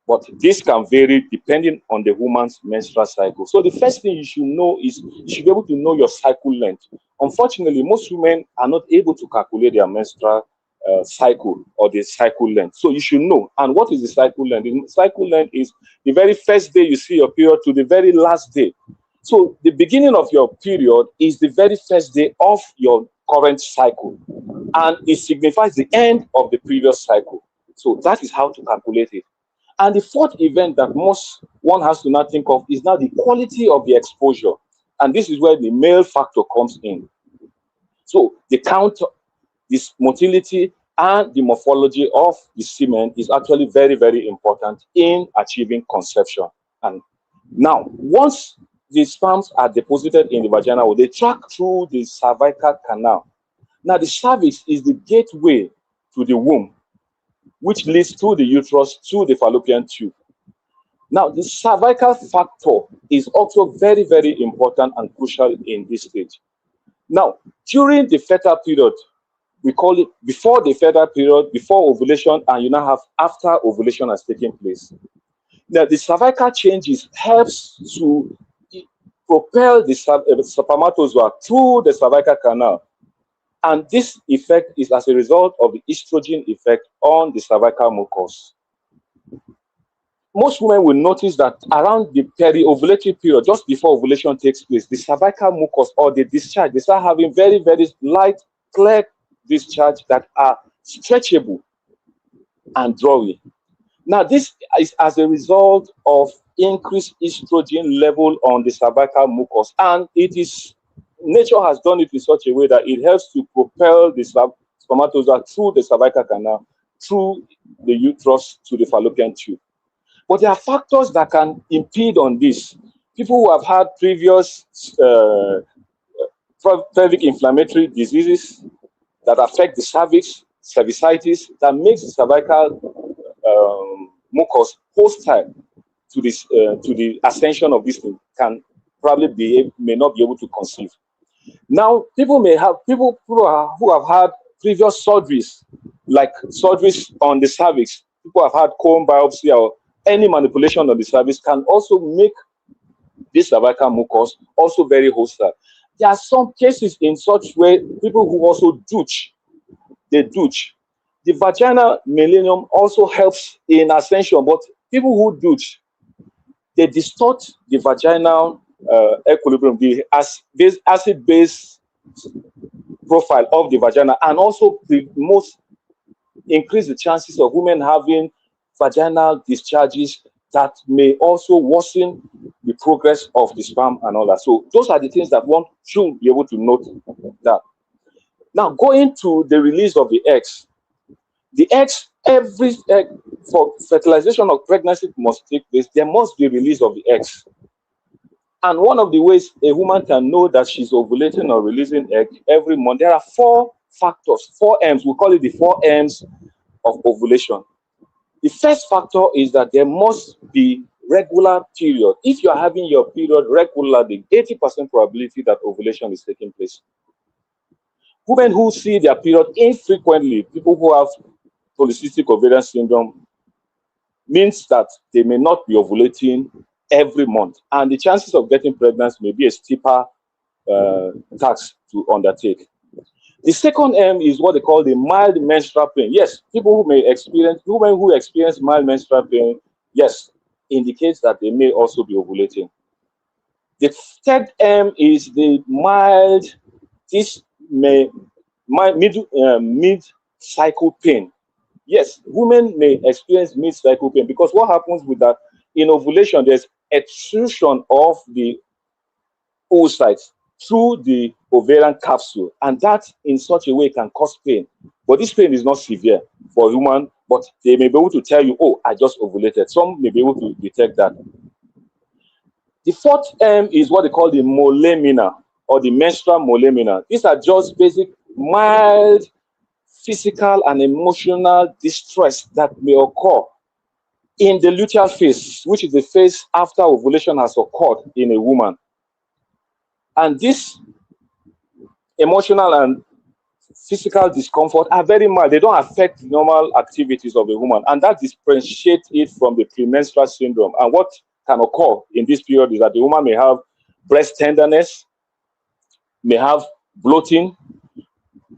But this can vary depending on the woman's menstrual cycle. So the first thing you should know is you should be able to know your cycle length. Unfortunately, most women are not able to calculate their menstrual cycle or the cycle length. So you should know. And what is the cycle length? The cycle length is the very first day you see your period to the very last day. So the beginning of your period is the very first day of your current cycle, and it signifies the end of the previous cycle. So that is how to calculate it. And the fourth event that one has to now think of is now the quality of the exposure. And this is where the male factor comes in. So the count, this motility, and the morphology of the semen is actually very, very important in achieving conception. And now, once the sperms are deposited in the vagina, they track through the cervical canal. Now, the cervix is the gateway to the womb. which leads through the uterus to the fallopian tube. Now, the cervical factor is also very, very important and crucial in this stage. Now, during the fertile period, we call it before the fertile period, before ovulation, and you now have after ovulation has taken place. Now, the cervical changes helps to propel the spermatozoa through the cervical canal. And this effect is as a result of the estrogen effect on the cervical mucus. Most women will notice that around the peri-ovulatory period, just before ovulation takes place, the cervical mucus or the discharge, they start having very, very light, clear discharge that are stretchable and drawy. Now, this is as a result of increased estrogen level on the cervical mucus, and it is nature has done it in such a way that it helps to propel the spermatozoa through the cervical canal, through the uterus to the fallopian tube. But there are factors that can impede on this. People who have had previous pelvic inflammatory diseases that affect the cervix, cervicitis, that makes the cervical mucus hostile to this to the ascension of this thing, can probably may not be able to conceive. Now, people who have had previous surgeries, like surgeries on the cervix, people have had cone biopsy or any manipulation of the cervix, can also make this cervical mucus also very hostile. There are some cases in such way, people who also douche, they douche. The vaginal millennium also helps in ascension, but people who douche, they distort the vaginal equilibrium, the acid-base profile of the vagina, and also increase the chances of women having vaginal discharges that may also worsen the progress of the sperm and all that. So those are the things that one should be able to note that. Now, going to the release of the eggs. The eggs, every egg, for fertilization of pregnancy must take place, there must be release of the eggs. And one of the ways a woman can know that she's ovulating or releasing egg every month, there are 4 factors, 4 M's. We call it the 4 M's of ovulation. The first factor is that there must be regular period. If you are having your period regularly, 80% probability that ovulation is taking place. Women who see their period infrequently, people who have polycystic ovarian syndrome, means that they may not be ovulating every month, and the chances of getting pregnant may be a steeper task to undertake. The second M is what they call the mild menstrual pain. Yes, people who may experience, women who experience mild menstrual pain, yes, indicates that they may also be ovulating. The third M is the mild, mid-cycle pain. Yes, women may experience mid-cycle pain, because what happens with that, in ovulation, there's extrusion of the oocytes through the ovarian capsule, and that in such a way can cause pain. But this pain is not severe for a woman, but they may be able to tell you, oh, I just ovulated. Some may be able to detect that. The fourth M is what they call the molemina, or the menstrual molemina. These are just basic, mild physical and emotional distress that may occur in the luteal phase, which is the phase after ovulation has occurred in a woman. And this emotional and physical discomfort are very mild. They don't affect normal activities of a woman, and that differentiates it from the premenstrual syndrome. And what can occur in this period is that the woman may have breast tenderness, may have bloating,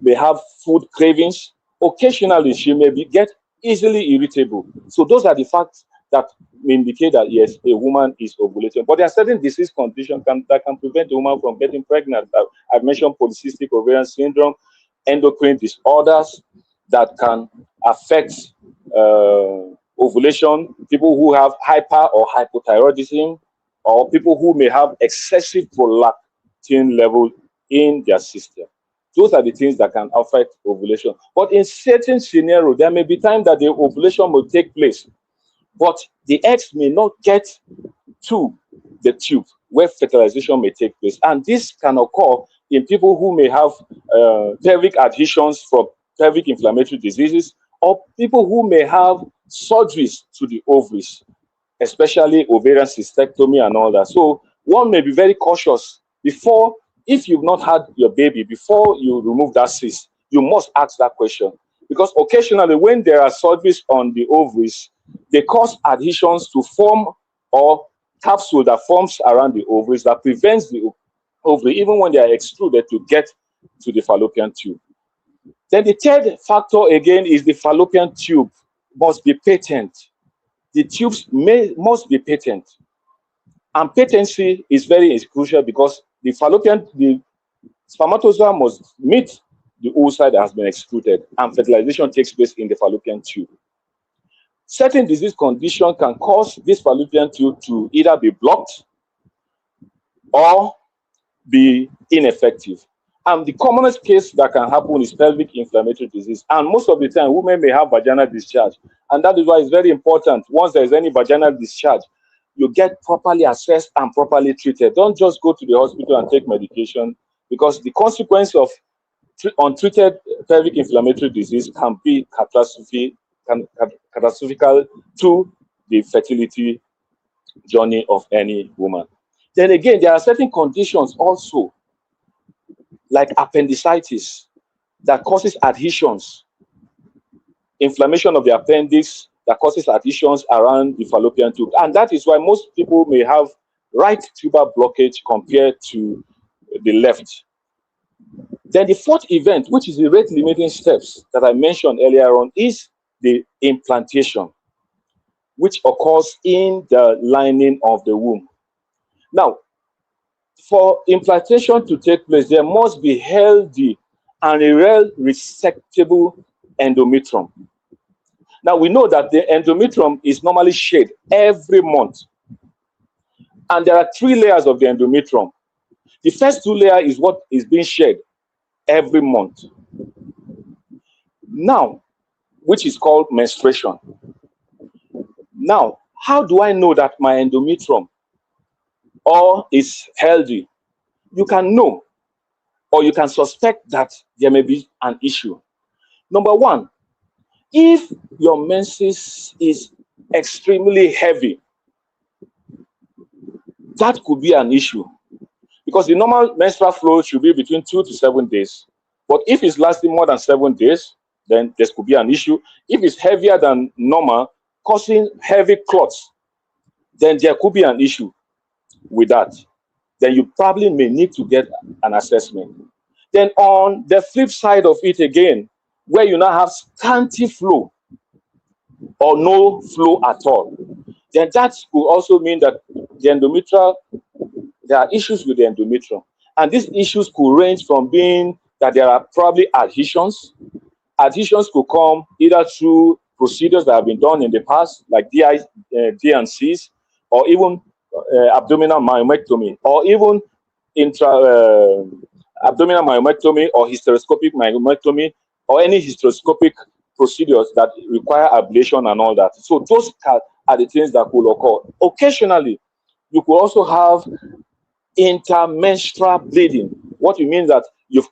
may have food cravings. Occasionally, she may get easily irritable. So those are the facts that indicate that, yes, a woman is ovulating. But there are certain disease conditions that can prevent a woman from getting pregnant. I've mentioned polycystic ovarian syndrome, endocrine disorders that can affect ovulation, people who have hyper or hypothyroidism, or people who may have excessive prolactin level in their system. Those are the things that can affect ovulation. But in certain scenarios, there may be time that the ovulation will take place, but the eggs may not get to the tube where fertilization may take place. And this can occur in people who may have pelvic adhesions from pelvic inflammatory diseases, or people who may have surgeries to the ovaries, especially ovarian cystectomy and all that. So one may be very cautious before, if you've not had your baby, before you remove that cyst, you must ask that question. Because occasionally when there are surgeries on the ovaries, they cause adhesions to form, or capsule that forms around the ovaries that prevents the ovary, even when they are extruded, to get to the fallopian tube. Then the third factor again is the fallopian tube must be patent. The tubes must be patent. And patency is crucial because the spermatozoa must meet the oocyte that has been extruded, and fertilization takes place in the fallopian tube. Certain disease conditions can cause this fallopian tube to either be blocked or be ineffective. And the commonest case that can happen is pelvic inflammatory disease. And most of the time, women may have vaginal discharge. And that is why it's very important, once there is any vaginal discharge, you get properly assessed and properly treated. Don't just go to the hospital and take medication, because the consequence of untreated pelvic inflammatory disease can be catastrophical to the fertility journey of any woman. Then again, there are certain conditions also, like appendicitis, that causes adhesions, inflammation of the appendix that causes adhesions around the fallopian tube. And that is why most people may have right tuber blockage compared to the left. Then the fourth event, which is the rate limiting steps that I mentioned earlier on, is the implantation, which occurs in the lining of the womb. Now, for implantation to take place, there must be healthy and a well resectable endometrium. Now, we know that the endometrium is normally shed every month. And there are 3 layers of the endometrium. The first 2 layers is what is being shed every month. Now, which is called menstruation. Now, how do I know that my endometrium is healthy? You can know, or you can suspect that there may be an issue. Number one, if your menses is extremely heavy, that could be an issue, because the normal menstrual flow should be between 2 to 7 days. But if it's lasting more than 7 days, then this could be an issue. If it's heavier than normal, causing heavy clots, then there could be an issue with that. Then you probably may need to get an assessment. Then on the flip side of it again, where you now have scanty flow or no flow at all, then that could also mean that the endometrial, there are issues with the endometrium. And these issues could range from being that there are probably adhesions. Adhesions could come either through procedures that have been done in the past, like D&Cs, or even abdominal myomectomy, or even abdominal myomectomy or hysteroscopic myomectomy, or any hysteroscopic procedures that require ablation and all that. So those are the things that could occur. Occasionally, you could also have intermenstrual bleeding. What it means that you've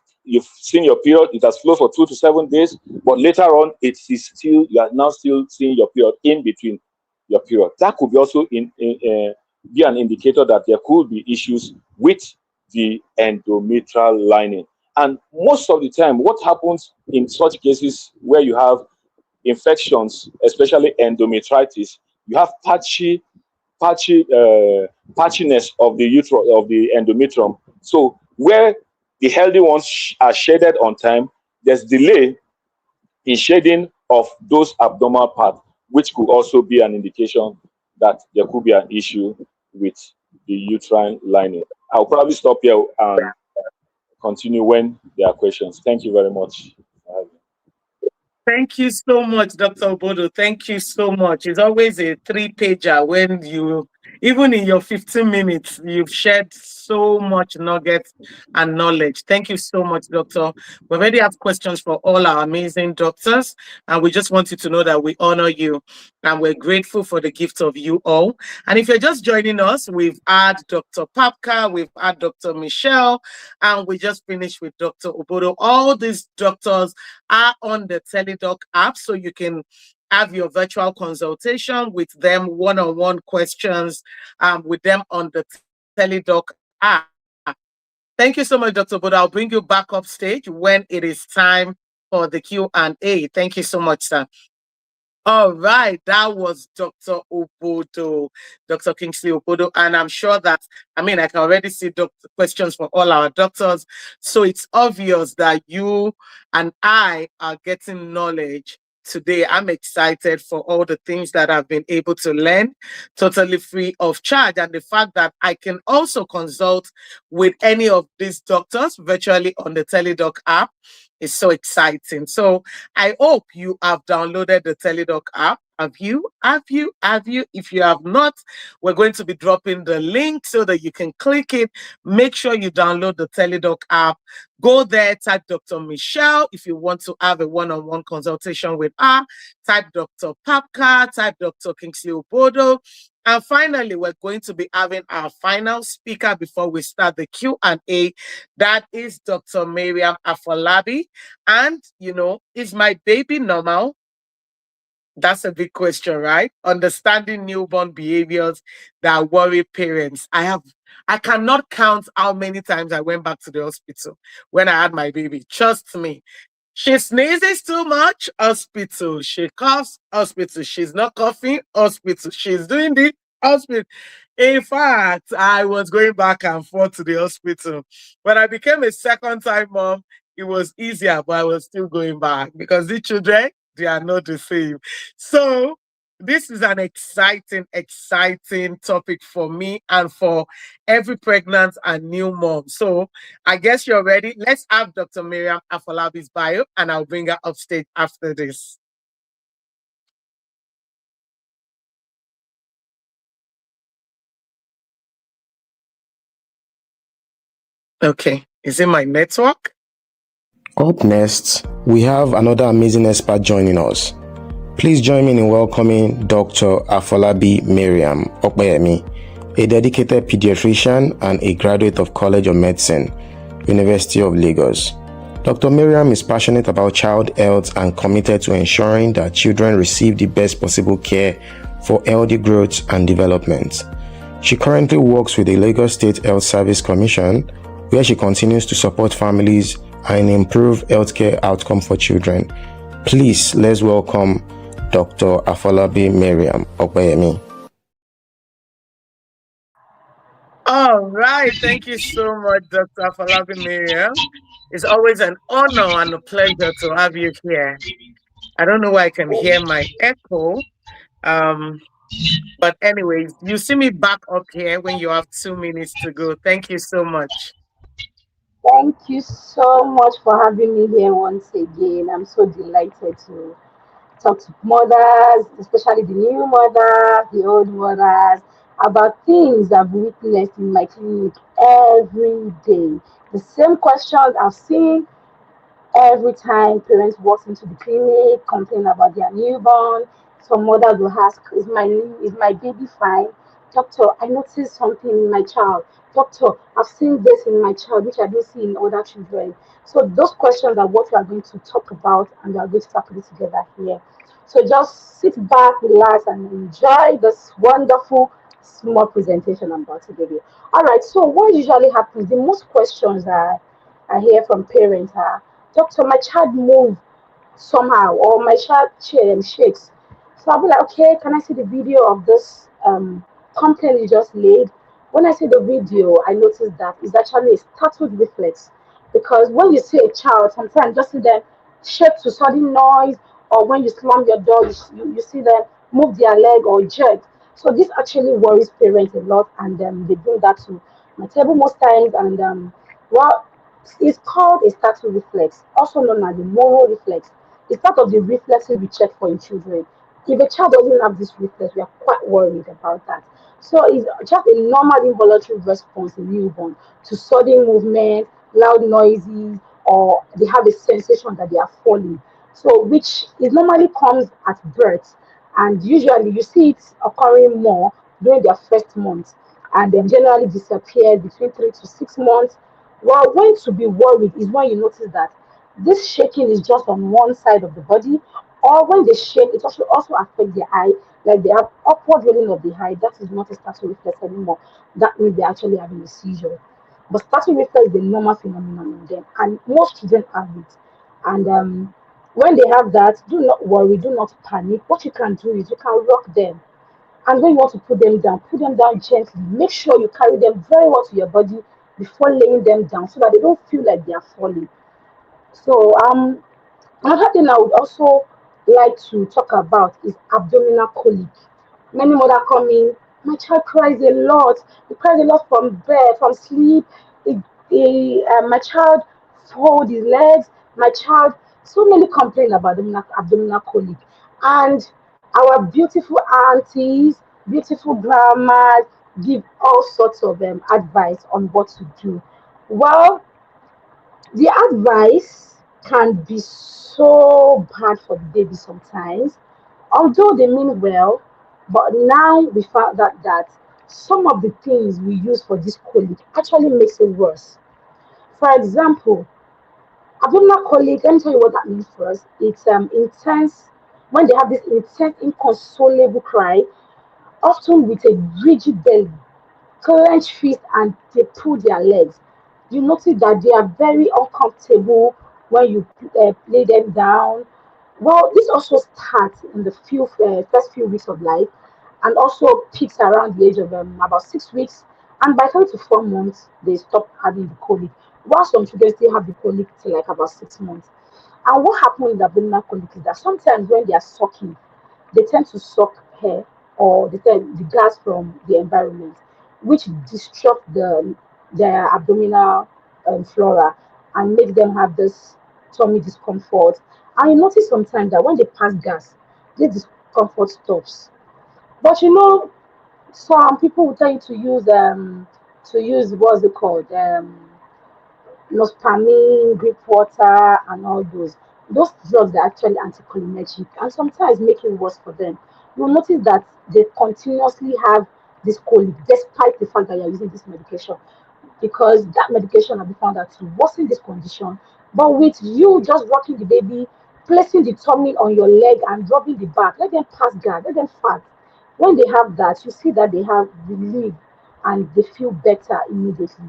seen your period, it has flowed for 2 to 7 days, but later on it is still, you are now still seeing your period in between your period. That could be also be an indicator that there could be issues with the endometrial lining. And most of the time, what happens in such cases where you have infections, especially endometritis, you have patchiness of the endometrium. So where the healthy ones are shaded on time, there's delay in shading of those abdominal parts, which could also be an indication that there could be an issue with the uterine lining. I'll probably stop here and continue when there are questions. Thank you very much. Thank you so much, Dr. Obodo. Thank you so much. It's always a 3-pager when you Even in your 15 minutes, you've shared so much nuggets and knowledge. Thank you so much, Doctor. We already have questions for all our amazing doctors, and we just want you to know that we honor you and we're grateful for the gift of you all. And if you're just joining us, we've had Dr. Papka, we've had Dr. Michelle, and we just finished with Dr. Obodo. All these doctors are on the TeleDoc app, so you can have your virtual consultation with them, one-on-one questions with them on the TeleDoc app. Thank you so much, Dr. Obodo. I'll bring you back up stage when it is time for the Q&A. Thank you so much, sir. All right, that was Dr. Obodo, Dr. Kingsley Obodo, and I'm sure that, I mean, I can already see questions for all our doctors. So it's obvious that you and I are getting knowledge today. I'm excited for all the things that I've been able to learn totally free of charge. And the fact that I can also consult with any of these doctors virtually on the TeleDoc app is so exciting. So I hope you have downloaded the TeleDoc app. Have you? Have you? Have you? If you have not, we're going to be dropping the link so that you can click it. Make sure you download the TeleDoc app. Go there, type Dr. Michelle if you want to have a one-on-one consultation with her. Type Dr. Papka, type Dr. Kingsley Obodo. And finally, we're going to be having our final speaker before we start the Q&A. That is Dr. Miriam Afolabi. And, you know, is my baby normal? That's a big question, right? Understanding newborn behaviors that worry parents. I cannot count how many times I went back to the hospital when I had my baby. Trust me. She sneezes too much, hospital. She coughs, hospital. She's not coughing, hospital. She's doing this, hospital. In fact, I was going back and forth to the hospital. When I became a second time mom, it was easier, but I was still going back because the children, they are not the same. So this is an exciting, exciting topic for me and for every pregnant and new mom. So I guess you're ready. Let's have Dr. Miriam Afolabi's bio, and I'll bring her upstage after this. Okay, is it my network? Up next, we have another amazing expert joining us. Please join me in welcoming Dr. Afolabi Miriam Okpeyemi, a dedicated pediatrician and a graduate of College of Medicine, University of Lagos. Dr. Miriam is passionate about child health and committed to ensuring that children receive the best possible care for healthy growth and development. She currently works with the Lagos State Health Service Commission, where she continues to support families and improve healthcare outcome for children. Please, let's welcome Dr. Afolabi Miriam Okpeyemi. All right. Thank you so much, Dr. Afolabi Miriam. It's always an honor and a pleasure to have you here. I don't know why I can hear my echo. But anyways, you see me back up here when you have 2 minutes to go. Thank you so much. Thank you so much for having me here once again. I'm so delighted to talk to mothers, especially the new mothers, the old mothers, about things I've witnessed in my clinic every day. The same questions I've seen every time parents walk into the clinic, complain about their newborn. Some mothers will ask, is my baby fine? Doctor, I noticed something in my child. Doctor, I've seen this in my child, which I don't see in other children. So those questions are what we are going to talk about, and we are going to tackle it together here. So just sit back, relax, and enjoy this wonderful small presentation I'm about to give you. All right, so what usually happens, the most questions I hear from parents are, Doctor, my child moved somehow, or my child shakes. So I'll be like, okay, can I see the video of this complaint you just laid? When I see the video, I notice that it's actually a startled reflex. Because when you see a child, sometimes just see them shake to sudden noise, or when you slam your door, you see them move their leg or jerk. So this actually worries parents a lot, and they bring that to my table most times. And well, it's called a startle reflex, also known as the moral reflex. It's part of the reflexes we check for in children. If a child doesn't have this reflex, we are quite worried about that. So it's just a normal involuntary response in newborn to sudden movement, loud noises, or they have a sensation that they are falling. So which is normally comes at birth, and usually you see it occurring more during their first month, and then generally disappears between 3 to 6 months. Well, when to be worried is when you notice that this shaking is just on one side of the body, or when they shake, it also affects the eye, like they have upward rolling of the eye. That is not a static reflex anymore. That means they're actually having a seizure. But static reflex is a normal phenomenon in them, and most children have it. And when they have that, do not worry, do not panic. What you can do is you can rock them, and when you want to put them down gently. Make sure you carry them very well to your body before laying them down so that they don't feel like they are falling. So another thing I would also like to talk about is abdominal colic. Many mother come in, my child cries a lot. He cries a lot from bed, from sleep. My child fold his legs. My child, so many complain about abdominal colic. And our beautiful aunties, beautiful grandmas give all sorts of advice on what to do. Well, the advice can be so bad for the baby sometimes, although they mean well, but now we found out that some of the things we use for this colic actually makes it worse. For example, abdominal colic, let me tell you what that means first. It's intense when they have this intense, inconsolable cry, often with a rigid belly, clench fist, and they pull their legs. You notice that they are very uncomfortable when you lay them down. Well, this also starts in the first few weeks of life, and also peaks around the age of about 6 weeks. And by 3 to 4 months, they stop having the colic. While some children still have the colic till like about 6 months. And what happens in the abdominal colic is that sometimes when they are sucking, they tend to suck hair or the gas from the environment, which disrupt their abdominal flora and make them have this tummy discomfort. And you notice sometimes that when they pass gas, this discomfort stops. But you know, some people will tell you to use what's it called nospamin, Greek water, and all those. Those drugs are actually anticholinergic and sometimes make it worse for them. You'll notice that they continuously have this colic despite the fact that you're using this medication because that medication has been found out to worsen this condition. But with you just rocking the baby, placing the tummy on your leg and rubbing the back, let them pass guard, let them fat. When they have that, you see that they have relief and they feel better immediately.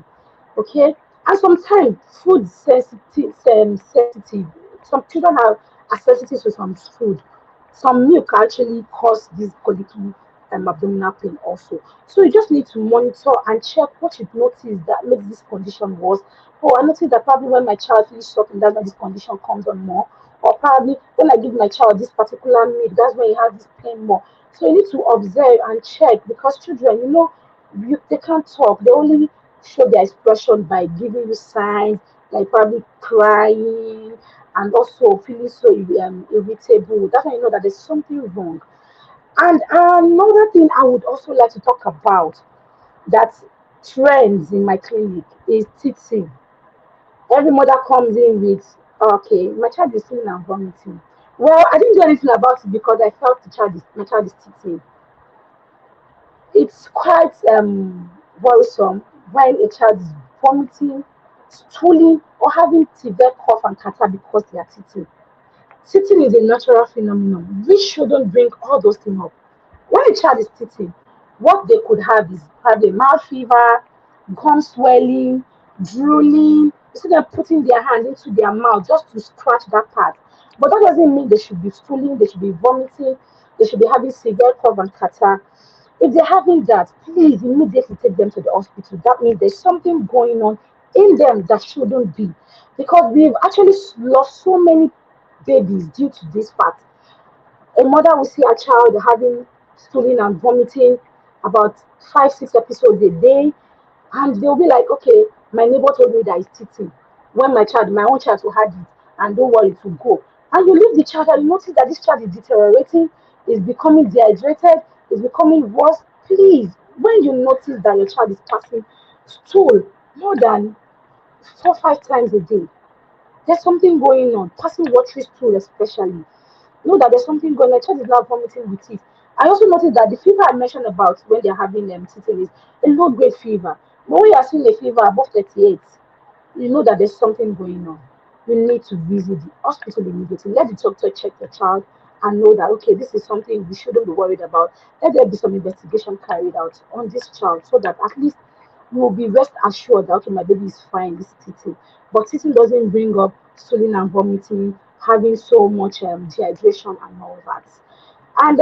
Okay, and sometimes food sensitive. Some children have are sensitive to some food. Some milk actually cause this colicky abdominal pain also. So you just need to monitor and check what you notice that makes this condition worse. Oh, I noticed that probably when my child feels sucking, that's when this condition comes on more. Or probably when I give my child this particular milk, that's when he has this pain more. So you need to observe and check because children, they can't talk. They only show their expression by giving you signs, like probably crying and also feeling so irritable. That's when you know that there's something wrong. And another thing I would also like to talk about that trends in my clinic is teething. Every mother comes in with, okay, my child is feeling and vomiting. Well, I didn't do anything about it because I felt my child is teething. It's quite worrisome when a child is vomiting, stooling, or having severe cough and catarrh because they are teething. Teething is a natural phenomenon. We shouldn't bring all those things up. When a child is teething, what they could have is probably mild fever, gum swelling, drooling. You see them putting their hand into their mouth just to scratch that part. But that doesn't mean they should be stooling, they should be vomiting, they should be having severe cough and catarrh. If they're having that, please immediately take them to the hospital. That means there's something going on in them that shouldn't be. Because we've actually lost so many babies due to this fact. A mother will see a child having stooling and vomiting about 5, 6 episodes a day, and they'll be like, okay, my neighbor told me that it's teething. When my own child will have it, and don't worry, it will go. And you leave the child and you notice that this child is deteriorating, is becoming dehydrated, is becoming worse. Please When you notice that your child is passing stool more than 4 5 times a day, there's something going on. Passing watery stool, especially, know that there's something going on. The child is now vomiting with it. I also noticed that the fever I mentioned about when they're having teething is a low grade fever. But when you are seeing a fever above 38, you know that there's something going on. You need to visit the hospital immediately. Let the doctor check the child and know that, okay, this is something we shouldn't be worried about. Let there be some investigation carried out on this child so that at least you will be rest assured that, okay, my baby is fine, this teething. But teething doesn't bring up stooling and vomiting, having so much dehydration and all that. And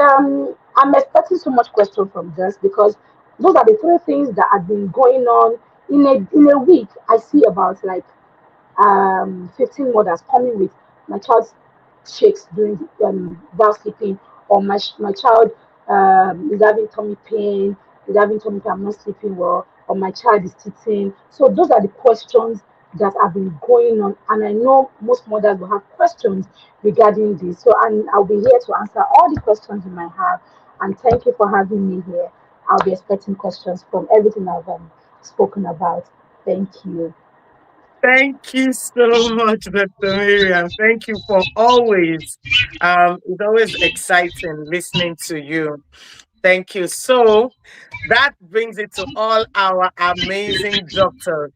I'm expecting so much question from this because those are the three things that have been going on in a week. I see about like 15 mothers coming with my child's shakes during while sleeping, or my child is having tummy pain, I'm not sleeping well, or my child is teething. So those are the questions that have been going on, and I know most mothers will have questions regarding this. So, and I'll be here to answer all the questions you might have. And thank you for having me here. I'll be expecting questions from everything I've spoken about. Thank you. Thank you so much, Dr. Miriam. Thank you for always. It's always exciting listening to you. Thank you. So that brings it to all our amazing doctors.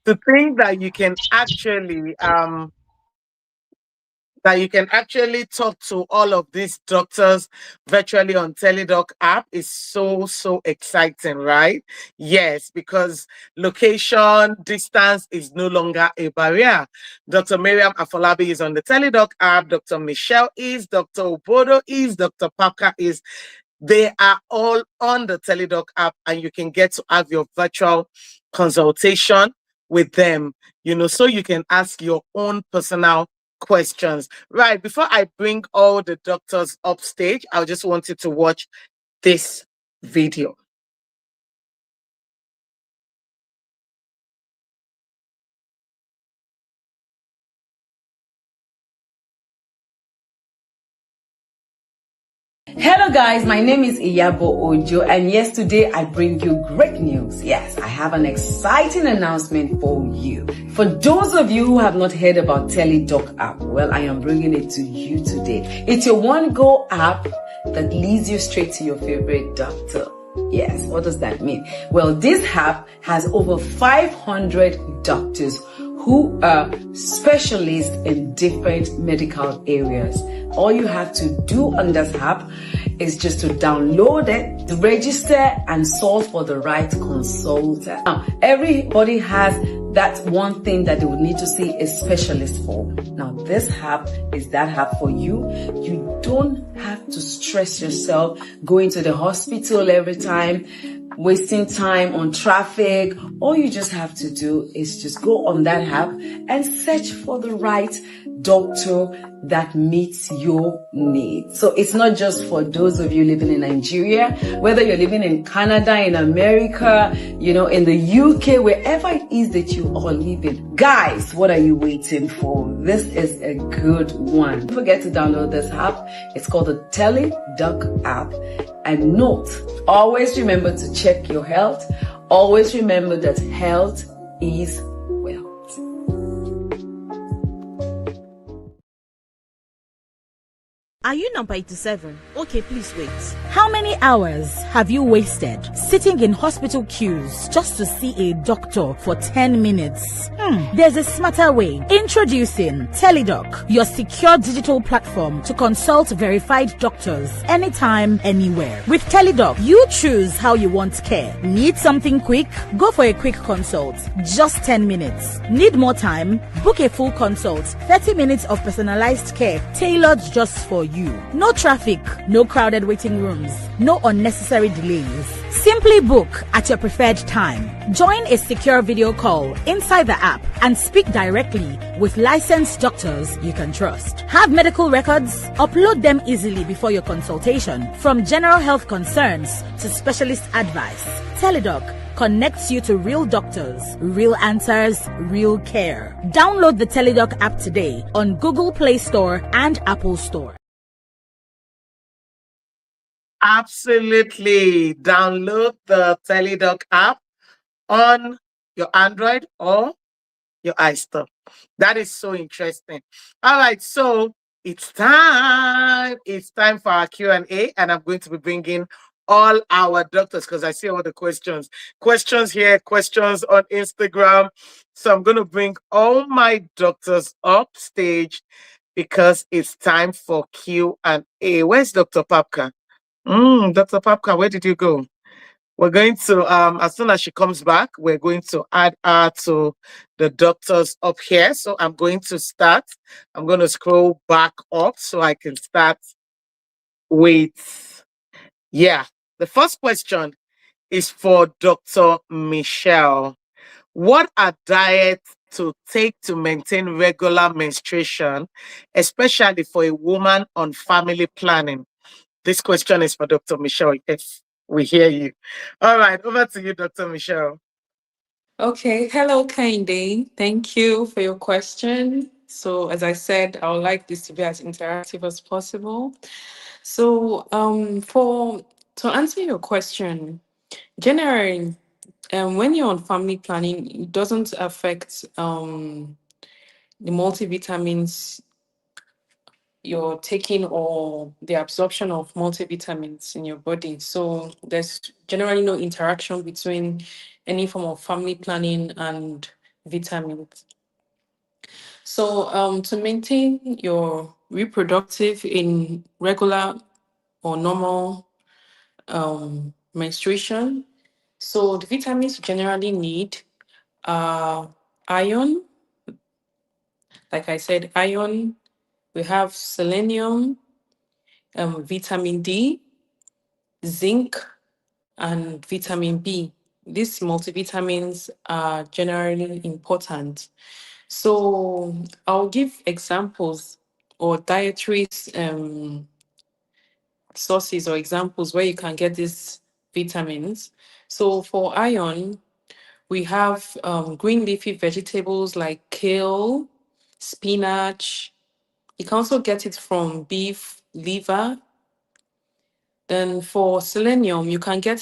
To think that you can actually talk to all of these doctors virtually on TeleDoc app is so exciting, right? Yes, because location, distance is no longer a barrier. Dr. Miriam Afolabi is on the TeleDoc app, Dr. Michelle is, Dr. Obodo is, Dr. Parker is. They are all on the TeleDoc app, and you can get to have your virtual consultation with them, so you can ask your own personal questions. Right, before I bring all the doctors upstage, I just want you to watch this video. Hello guys, my name is Iyabo Ojo, and yes, today I bring you great news. Yes, I have an exciting announcement for you. For those of you who have not heard about TeleDoc app, well, I am bringing it to you today. It's your one-go app that leads you straight to your favorite doctor. Yes, what does that mean? Well, this app has over 500 doctors who are specialists in different medical areas. All you have to do on this app is just to download it, register, and sort for the right consultant. Now, everybody has that one thing that they would need to see a specialist for. Now, this app is that app for you. You don't have to stress yourself going to the hospital every time, wasting time on traffic. All you just have to do is just go on that app and search for the right doctor that meets your needs. So it's not just for those of you living in Nigeria, whether you're living in Canada, in America, in the UK, wherever it is that you are living. Guys, what are you waiting for? This is a good one. Don't forget to download this app. It's called the TeleDoc app. And note, always remember to check your health. Always remember that health is wealth. Are you number 87? Okay, please wait. How many hours have you wasted sitting in hospital queues just to see a doctor for 10 minutes? There's a smarter way. Introducing TeleDoc, your secure digital platform to consult verified doctors anytime, anywhere. With TeleDoc, you choose how you want care. Need something quick? Go for a quick consult. Just 10 minutes. Need more time? Book a full consult. 30 minutes of personalized care tailored just for you. No traffic, no crowded waiting rooms, no unnecessary delays. Simply book at your preferred time. Join a secure video call inside the app and speak directly with licensed doctors you can trust. Have medical records? Upload them easily before your consultation. From general health concerns to specialist advice, TeleDoc connects you to real doctors, real answers, real care. Download the TeleDoc app today on Google Play Store and Apple Store. Absolutely. Download the TeleDoc app on your Android or your iStore. That is so interesting. All right, so it's time. It's time for our Q&A, and I'm going to be bringing all our doctors because I see all the questions. Questions here, questions on Instagram. So I'm going to bring all my doctors up stage because it's time for Q&A. Where's Dr. Papka? Dr. Papka, where did you go? We're going to, as soon as she comes back, we're going to add her to the doctors up here. So I'm going to start. I'm going to scroll back up so I can start with, yeah. The first question is for Dr. Michelle. What are diets to take to maintain regular menstruation, especially for a woman on family planning? This question is for Dr. Michelle. Yes, we hear you. All right, over to you, Dr. Michelle. Okay, hello, Kainde. Thank you for your question. So, as I said, I would like this to be as interactive as possible. So, for to answer your question, generally, when you're on family planning, it doesn't affect the multivitamins you're taking or the absorption of multivitamins in your body. So there's generally no interaction between any form of family planning and vitamins. So to maintain your reproductive in regular or normal menstruation, so the vitamins you generally need are iron. Like I said, iron. We have selenium, vitamin D, zinc, and vitamin B. These multivitamins are generally important. So I'll give examples or dietary sources or examples where you can get these vitamins. So for iron, we have green leafy vegetables like kale, spinach. You can also get it from beef liver. Then for selenium, you can get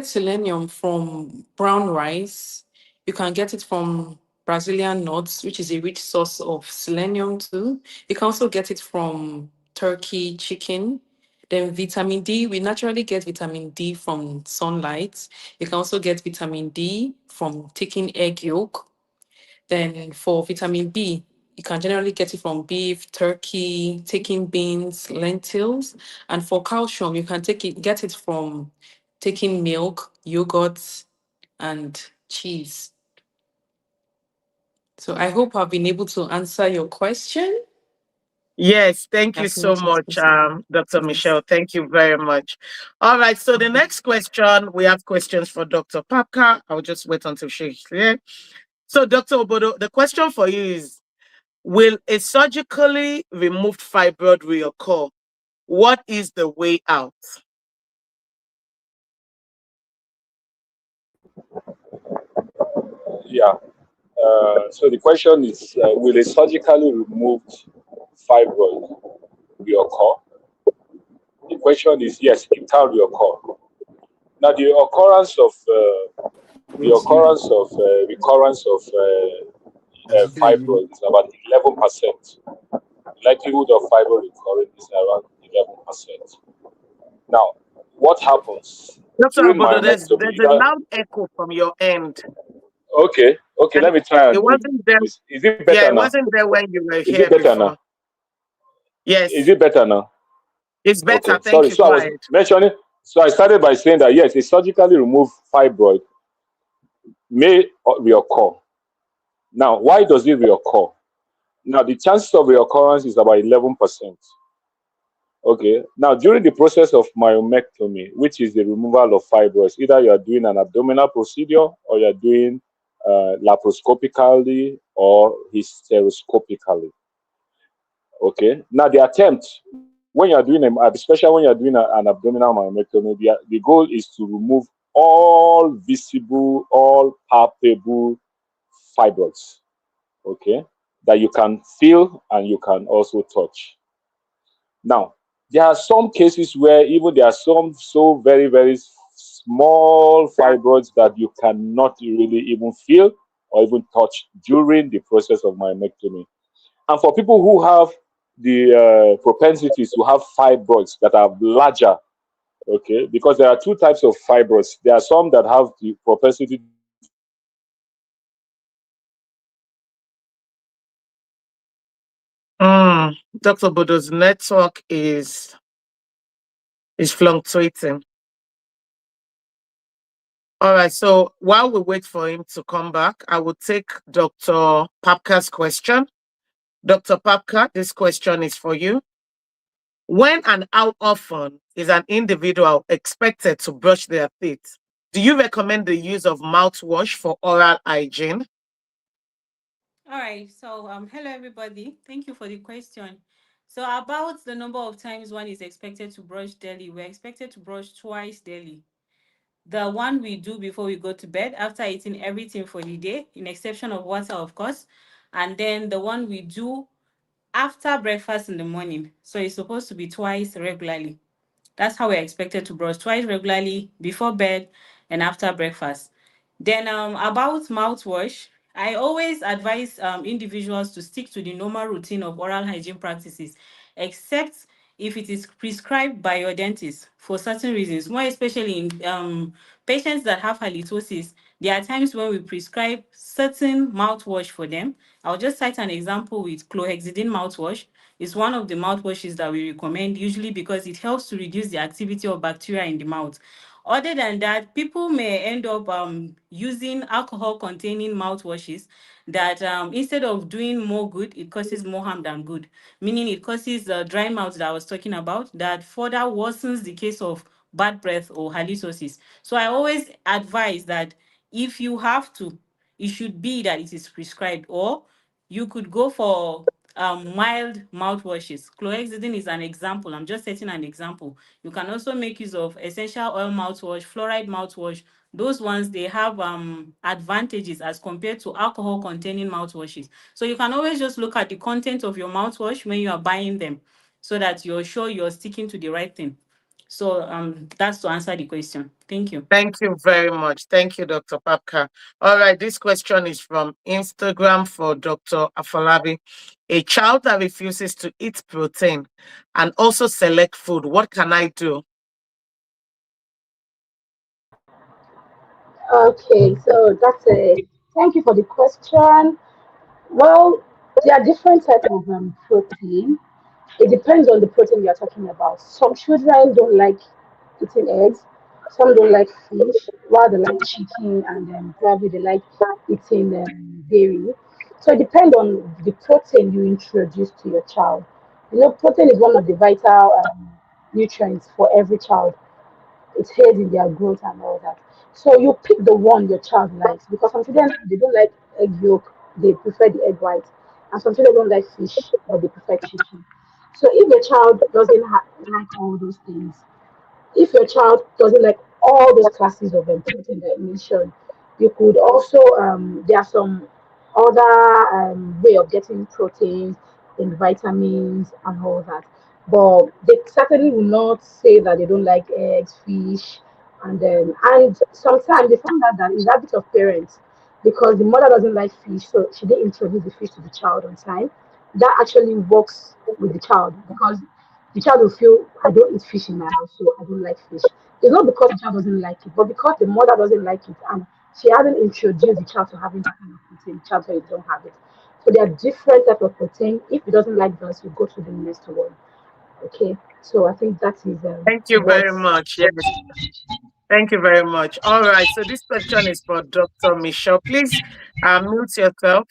selenium from brown rice. You can get it from Brazilian nuts, which is a rich source of selenium too. You can also get it from turkey, chicken. Then vitamin D, we naturally get vitamin D from sunlight. You can also get vitamin D from taking egg yolk. Then for vitamin B, you can generally get it from beef, turkey, taking beans, lentils. And for calcium, you can get it from taking milk, yogurt, and cheese. So I hope I've been able to answer your question Yes, thank you as so much as much, possible. Dr. Yes. Michelle. Thank you very much. All right, so the next question, we have questions for Dr. Papka. I'll just wait until she's here. So, Dr. Obodo, the question for you is, will a surgically removed fibroid reoccur? What is the way out? Yeah. So the question is, will a surgically removed fibroid reoccur? The question is, yes, it can reoccur. Now, recurrence of fibroid is about 11%. Likelihood of fibroid recurring is around 11%. Now, what happens Dr. during Obodo, myomectomy? there's a loud echo from your end. Okay, And let me try it and move. wasn't there. Is it Yeah, better it now? wasn't there when you were Is it here better now? before. Is Yes, it better now? it's better. Okay, Thank sorry. you. So I Go was ahead. mentioning, so I started by saying that yes, a surgically removed fibroid may reoccur. Now, why does it reoccur? Now, the chances of reoccurrence is about 11%. Okay. Now, during the process of myomectomy, which is the removal of fibroids, either you are doing an abdominal procedure or you are doing laparoscopically or hysteroscopically. Okay. Now, the attempt when you are doing, especially when you are doing an abdominal myomectomy, the goal is to remove all visible, all palpable fibroids. Okay, that you can feel and you can also touch. Now, There are some cases where even there are some so very, very small fibroids that you cannot really even feel or even touch during the process of myomectomy. And for people who have the propensities to have fibroids that are larger, okay, because there are two types of fibroids. There are some that have the propensity to be larger, and there are some that have the propensity to be smaller. Dr. Bodo's network is fluctuating. All right, so while we wait for him to come back, I will take Dr. Papka's question. Dr. Papka, this question is for you. When and how often is an individual expected to brush their teeth? Do you recommend the use of mouthwash for oral hygiene? All right. So, hello everybody. Thank you for the question. So, about the number of times one is expected to brush daily, we're expected to brush twice daily. The one we do before we go to bed, after eating everything for the day, in exception of water, of course, and then the one we do after breakfast in the morning. So, it's supposed to be twice regularly. That's how we're expected to brush twice regularly before bed and after breakfast. Then about mouthwash, I always advise individuals to stick to the normal routine of oral hygiene practices, except if it is prescribed by your dentist for certain reasons, more especially in patients that have halitosis. There are times when we prescribe certain mouthwash for them. I'll just cite an example with chlorhexidine mouthwash. It's one of the mouthwashes that we recommend, usually because it helps to reduce the activity of bacteria in the mouth. Other than that, people may end up using alcohol containing mouthwashes that instead of doing more good, it causes more harm than good. Meaning it causes dry mouth that I was talking about that further worsens the case of bad breath or halitosis. So I always advise that if you have to, it should be that it is prescribed, or you could go for mild mouthwashes. Chlorhexidine is an example. I'm just setting an example. You can also make use of essential oil mouthwash, fluoride mouthwash. Those ones, they have advantages as compared to alcohol containing mouthwashes. So you can always just look at the content of your mouthwash when you are buying them, so that you're sure you're sticking to the right thing. So that's to answer the question. Thank you. Thank you very much. Thank you, Dr. Papka. All right, this question is from Instagram for Dr. Afolabi. A child that refuses to eat protein and also select food, what can I do? Okay, so that's a thank you for the question. Well, there are different types of protein. It depends on the protein you're talking about. Some children don't like eating eggs, some don't like fish, while they like chicken, and probably they like eating dairy. So it depends on the protein you introduce to your child. You know, protein is one of the vital nutrients for every child. It aids in their growth and all that. So you pick the one your child likes, because some children they don't like egg yolk, they prefer the egg white, and some children don't like fish, but they prefer chicken. So if the child doesn't like all those things, if your child doesn't like all those classes of protein that I mentioned, you could also there are some other way of getting proteins and vitamins and all that. But they certainly will not say that they don't like eggs, fish, and sometimes they find out that it's habit of parents, because the mother doesn't like fish, so she didn't introduce the fish to the child on time. That actually works with the child, because the child will feel, I don't eat fish in my house, so I don't like fish. It's not because the child doesn't like it, but because the mother doesn't like it and she hasn't introduced the child to having that kind of protein. The child says you don't have it. So there are different types of protein. If it doesn't like those, you go to the next one. Okay. So I think that is Thank you what. very much. Yes, thank you very much. All right, so this question is for Dr. Michelle. Please mute yourself.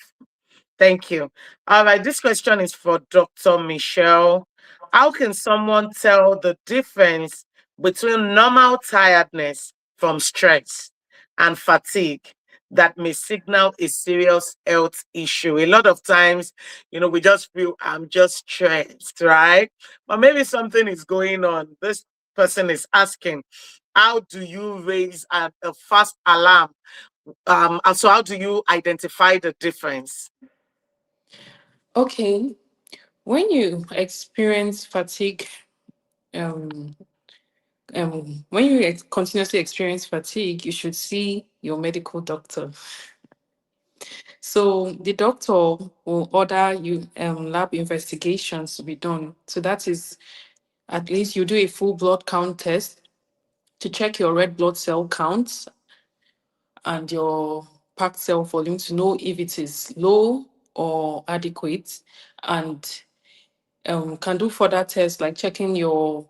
Thank you. All right, this question is for Dr. Michelle. How can someone tell the difference between normal tiredness from stress and fatigue that may signal a serious health issue? A lot of times, we just feel I'm just stressed, right? But maybe something is going on. This person is asking, how do you raise a fast alarm? And so how do you identify the difference? Okay. When you experience fatigue um, when you continuously experience fatigue, you should see your medical doctor. So the doctor will order you lab investigations to be done. So that is, at least you do a full blood count test to check your red blood cell counts and your packed cell volume to know if it is low or adequate, and can do further tests like checking your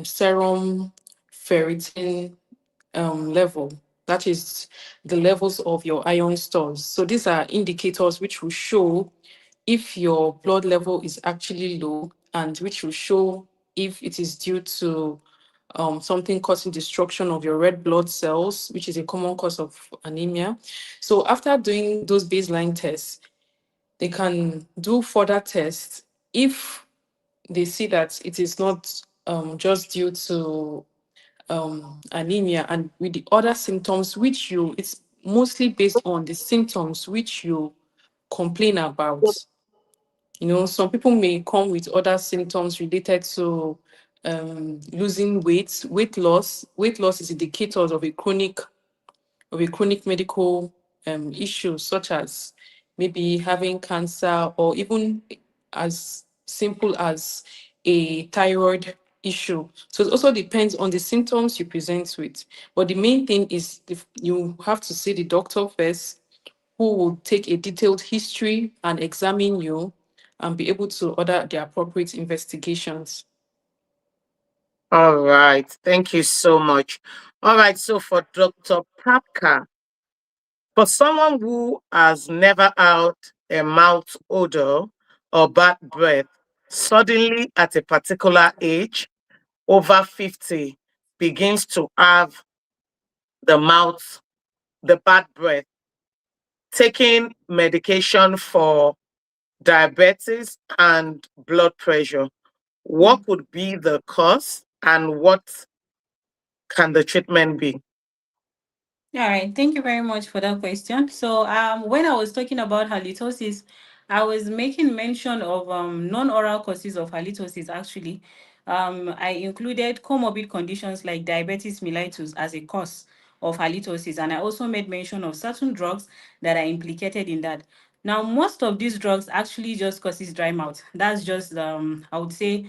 serum ferritin level. That is the levels of your iron stores. So these are indicators which will show if your blood level is actually low, and which will show if it is due to something causing destruction of your red blood cells, which is a common cause of anemia. So after doing those baseline tests, they can do further tests if they see that it is not just due to anemia, and with the other symptoms which it's mostly based on the symptoms which you complain about. You know, some people may come with other symptoms related to losing weight, weight loss. Weight loss is indicators of a chronic medical issue, such as maybe having cancer, or even as simple as a thyroid issue. So it also depends on the symptoms you present with. But the main thing is you have to see the doctor first, who will take a detailed history and examine you and be able to order the appropriate investigations. All right. Thank you so much. All right. So for Dr. Papka, for someone who has never had a mouth odor or bad breath, suddenly at a particular age, over 50, begins to have the mouth, the bad breath, taking medication for diabetes and blood pressure, what could be the cause and what can the treatment be? All right, thank you very much for that question. So, when I was talking about halitosis, I was making mention of non-oral causes of halitosis. Actually, I included comorbid conditions like diabetes mellitus as a cause of halitosis, and I also made mention of certain drugs that are implicated in that. Now, most of these drugs actually just causes dry mouth. That's just I would say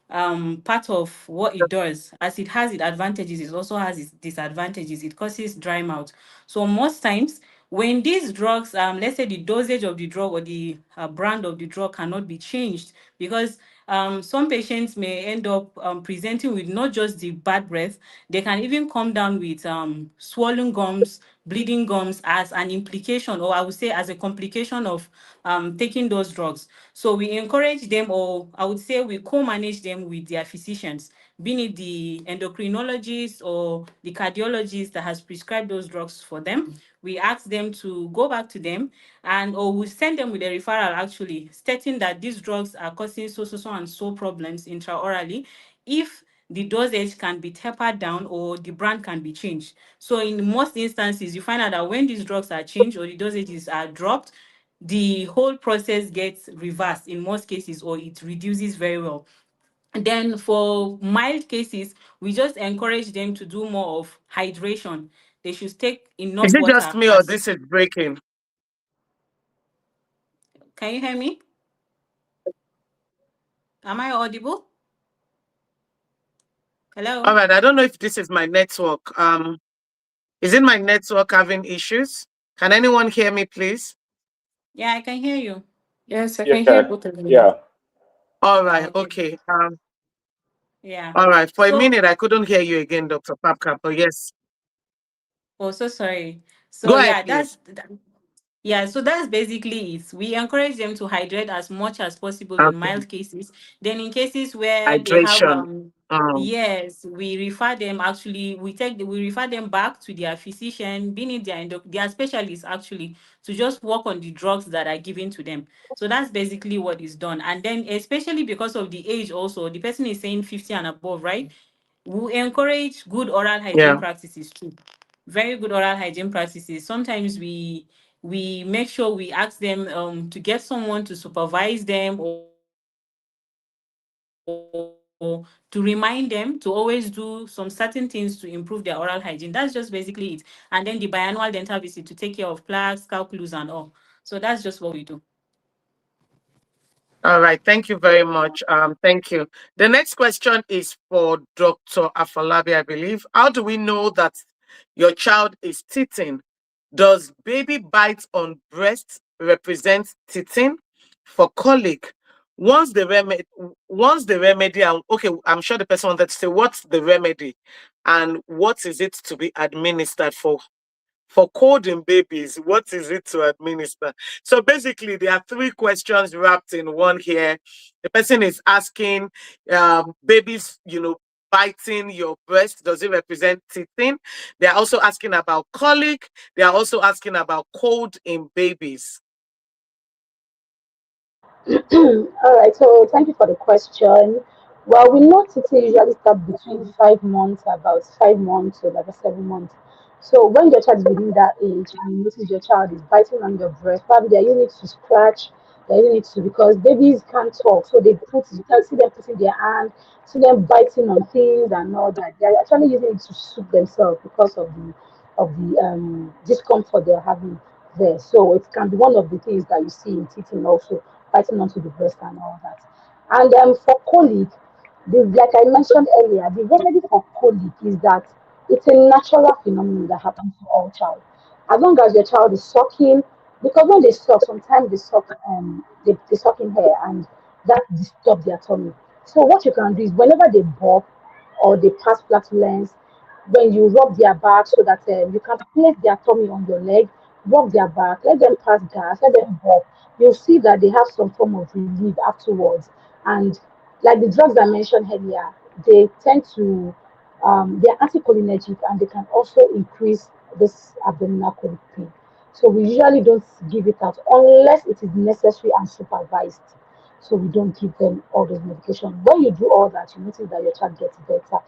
part of what it does. As it has its advantages, it also has its disadvantages. It causes dry mouth. So most times when these drugs, let's say the dosage of the drug or the brand of the drug cannot be changed, because some patients may end up presenting with not just the bad breath, they can even come down with swollen gums, bleeding gums as an implication, or I would say as a complication of taking those drugs. So we encourage them, or I would say we co-manage them with their physicians, be it the endocrinologist or the cardiologist that has prescribed those drugs for them. We ask them to go back to them, and or we send them with a referral actually stating that these drugs are causing so and so problems intraorally. If the dosage can be tapered down or the brand can be changed. So in most instances, you find out that when these drugs are changed or the dosages are dropped, the whole process gets reversed in most cases, or it reduces very well. Then for mild cases, we just encourage them to do more of hydration. They should take Is enough it just water. me or As this is breaking? can you hear me? Am I audible? All Hello? right, I don't know if this is my network. Is it my network having issues? Can anyone hear me, please? Yeah, I can hear you. Yes, I can hear Yeah, both of you. yeah. All Oh, right, okay. okay. Yeah. All right. For a So, minute, I couldn't hear you again, Dr. Papka, but yes, oh, so sorry. So go ahead, yeah, please. yeah, so that's basically it. We encourage them to hydrate as much as possible in Okay. mild cases. Then in cases where they have Hydration. Um, yes, we refer them actually, we refer them back to their physician, being it their specialists actually, to just work on the drugs that are given to them. So that's basically what is done. And then especially because of the age also, the person is saying 50 and above, right? We encourage good oral hygiene yeah. practices too. Very good oral hygiene practices. Sometimes we make sure we ask them to get someone to supervise them, or we ask them to or to remind them to always do some certain things to improve their oral hygiene. That's just basically it. And then the biannual dental visit to take care of plaques, calculus, and all. So that's just what we do. All right, thank you very much. Thank you. The next question is for Dr. Afalabi, I believe. How do we know that your child is teething? Does baby bites on breast represent teething? For colic, once the remedy, okay, I'm sure the person wanted to say what's the remedy and what is it to be administered for cold in babies, what is it to administer? So basically, there are three questions wrapped in one here. The person is asking, babies, biting your breast, does it represent teething? They are also asking about colic. They are also asking about cold in babies. All right, so thank you for the question. Well, we know TT usually start between 5 months, about 5 months to about 7 months. So when your child is within that age and you notice your child is biting on your breast, probably they're using it to scratch, they're using it to because babies can't talk, so they put you can see them putting their hand, see them biting on things and all that. They're actually using it to soothe themselves because of the discomfort they're having there. So it can be one of the things that you see in teething also biting onto the breast and all that. And for colic, like I mentioned earlier, the remedy for colic is that it's a natural phenomenon that happens to all child. As long as your child is sucking, because when they suck, sometimes they suck in hair and that disturbs their tummy. So what you can do is whenever they burp or they pass flatulence, when you rub their back so that you can place their tummy on your leg, rub their back, let them pass gas, let them burp, you'll see that they have some form of relief afterwards. And like the drugs I mentioned earlier, they tend to they're anticholinergic and they can also increase this abdominal colic pain. So we usually don't give it out unless it is necessary and supervised. So we don't give them all those medication. When you do all that, you notice that your child gets better.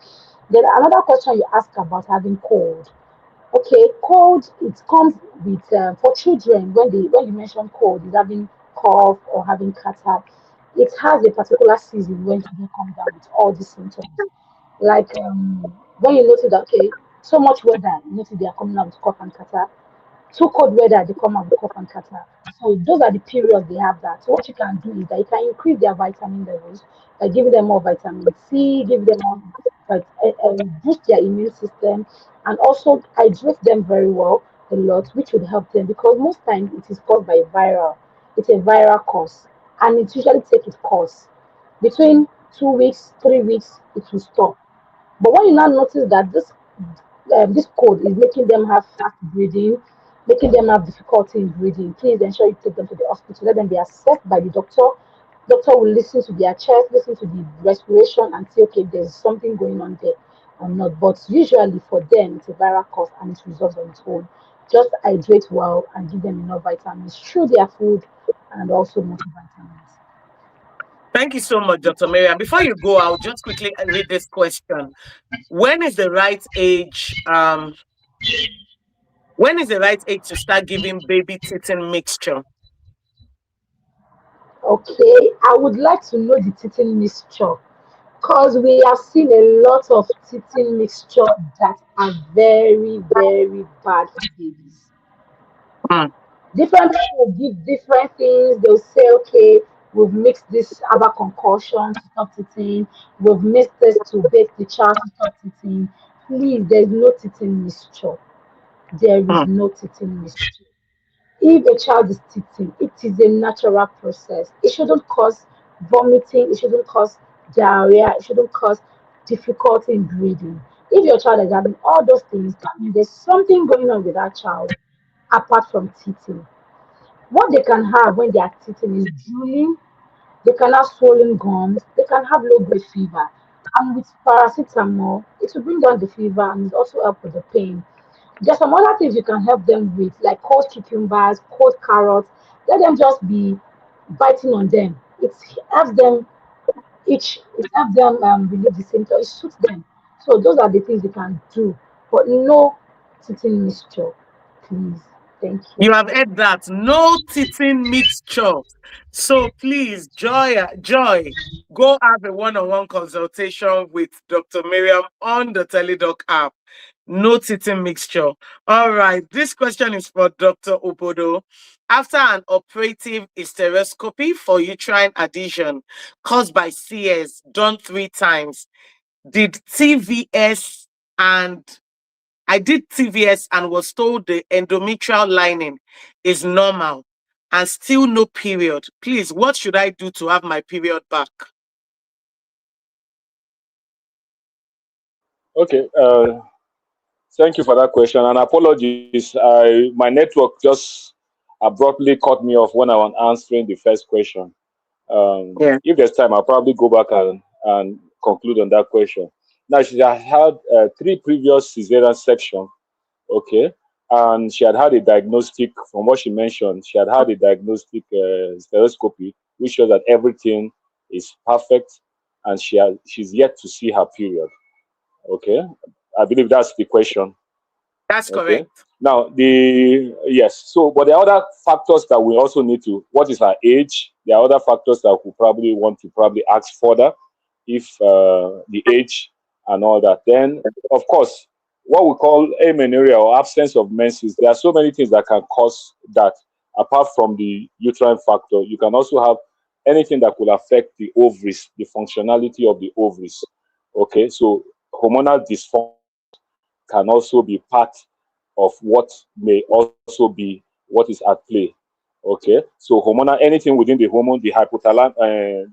Then another question you ask about having cold. Okay, cold it comes with for children when you mention cold is having cough or having catarrh. It has a particular season when children come down with all these symptoms. Like when you notice that okay, so much weather, you notice they are coming out with cough and catarrh. Too cold weather, they come out with cough and catarrh. So those are the periods they have that. So what you can do is that you can increase their vitamin levels by giving them more vitamin C, give them more, boost their immune system, and also hydrate them very well a lot, which would help them because most times it is caused by viral. It's a viral cause, and it usually take its course between 2 weeks, 3 weeks. It will stop. But when you now notice that this cold is making them have fast breathing, making them have difficulty in breathing, please ensure you take them to the hospital. Let them be assessed by the doctor. Doctor will listen to their chest, listen to the respiration, and say, okay, there's something going on there or not. But usually for them, it's a viral cause and it resolves on its own. Just hydrate well and give them enough vitamins through their food and also multivitamins. Thank you so much, Dr. Mary. And before you go, I'll just quickly read this question. When is the right age? When is the right age to start giving baby teething mixture? Okay, I would like to know the teething mixture because we have seen a lot of teething mixture that are very, very bad for babies. Hmm. Different people give different things. They'll say, okay, we've mixed this herbal concoction to stop teething. We've mixed this to bake the child to stop teething. Please, there's no teething mixture. There is Hmm. no teething mixture. If a child is teething, it is a natural process. It shouldn't cause vomiting, it shouldn't cause diarrhea, it shouldn't cause difficulty in breathing. If your child is having all those things, that means there's something going on with that child apart from teething. What they can have when they are teething is drooling, they can have swollen gums, they can have low grade fever. And with paracetamol, it will bring down the fever and it also help with the pain. There's some other things you can help them with, like cold cucumbers, cold carrots. Let them just be biting on them. It helps them it helps them relieve the symptoms, it suits them. So those are the things you can do. But no sitting mixture, please. Thank you. You have heard that. No teething mixture. So please, Joy, go have a one-on-one consultation with Dr. Miriam on the TeleDoc app. No teething mixture. All right. This question is for Dr. Obodo. After an operative hysteroscopy for uterine adhesion caused by CS done 3 times, did TVS and I did TVS and was told the endometrial lining is normal and still no period. Please, what should I do to have my period back? Okay. Thank you for that question. And apologies, my network just abruptly cut me off when I was answering the first question. Yeah, If there's time, I'll probably go back and conclude on that question. Now, she has had 3 previous cesarean sections, okay, and she had had a diagnostic, from what she mentioned, she had had a diagnostic stereoscopy, which shows that everything is perfect, and she's yet to see her period, okay. I believe that's the question. that's Okay. correct. Now the yes. So, but there are other factors that we also need to. What is our age? There are other factors that we probably want to probably ask further, if the age and all that. Then, of course, what we call amenorrhea or absence of menses. There are so many things that can cause that. Apart from the uterine factor, you can also have anything that could affect the ovaries, the functionality of the ovaries. Okay, so hormonal dysfunction can also be part of what may also be what is at play. Okay, so hormonal, anything within the hormone, the hypothalamus,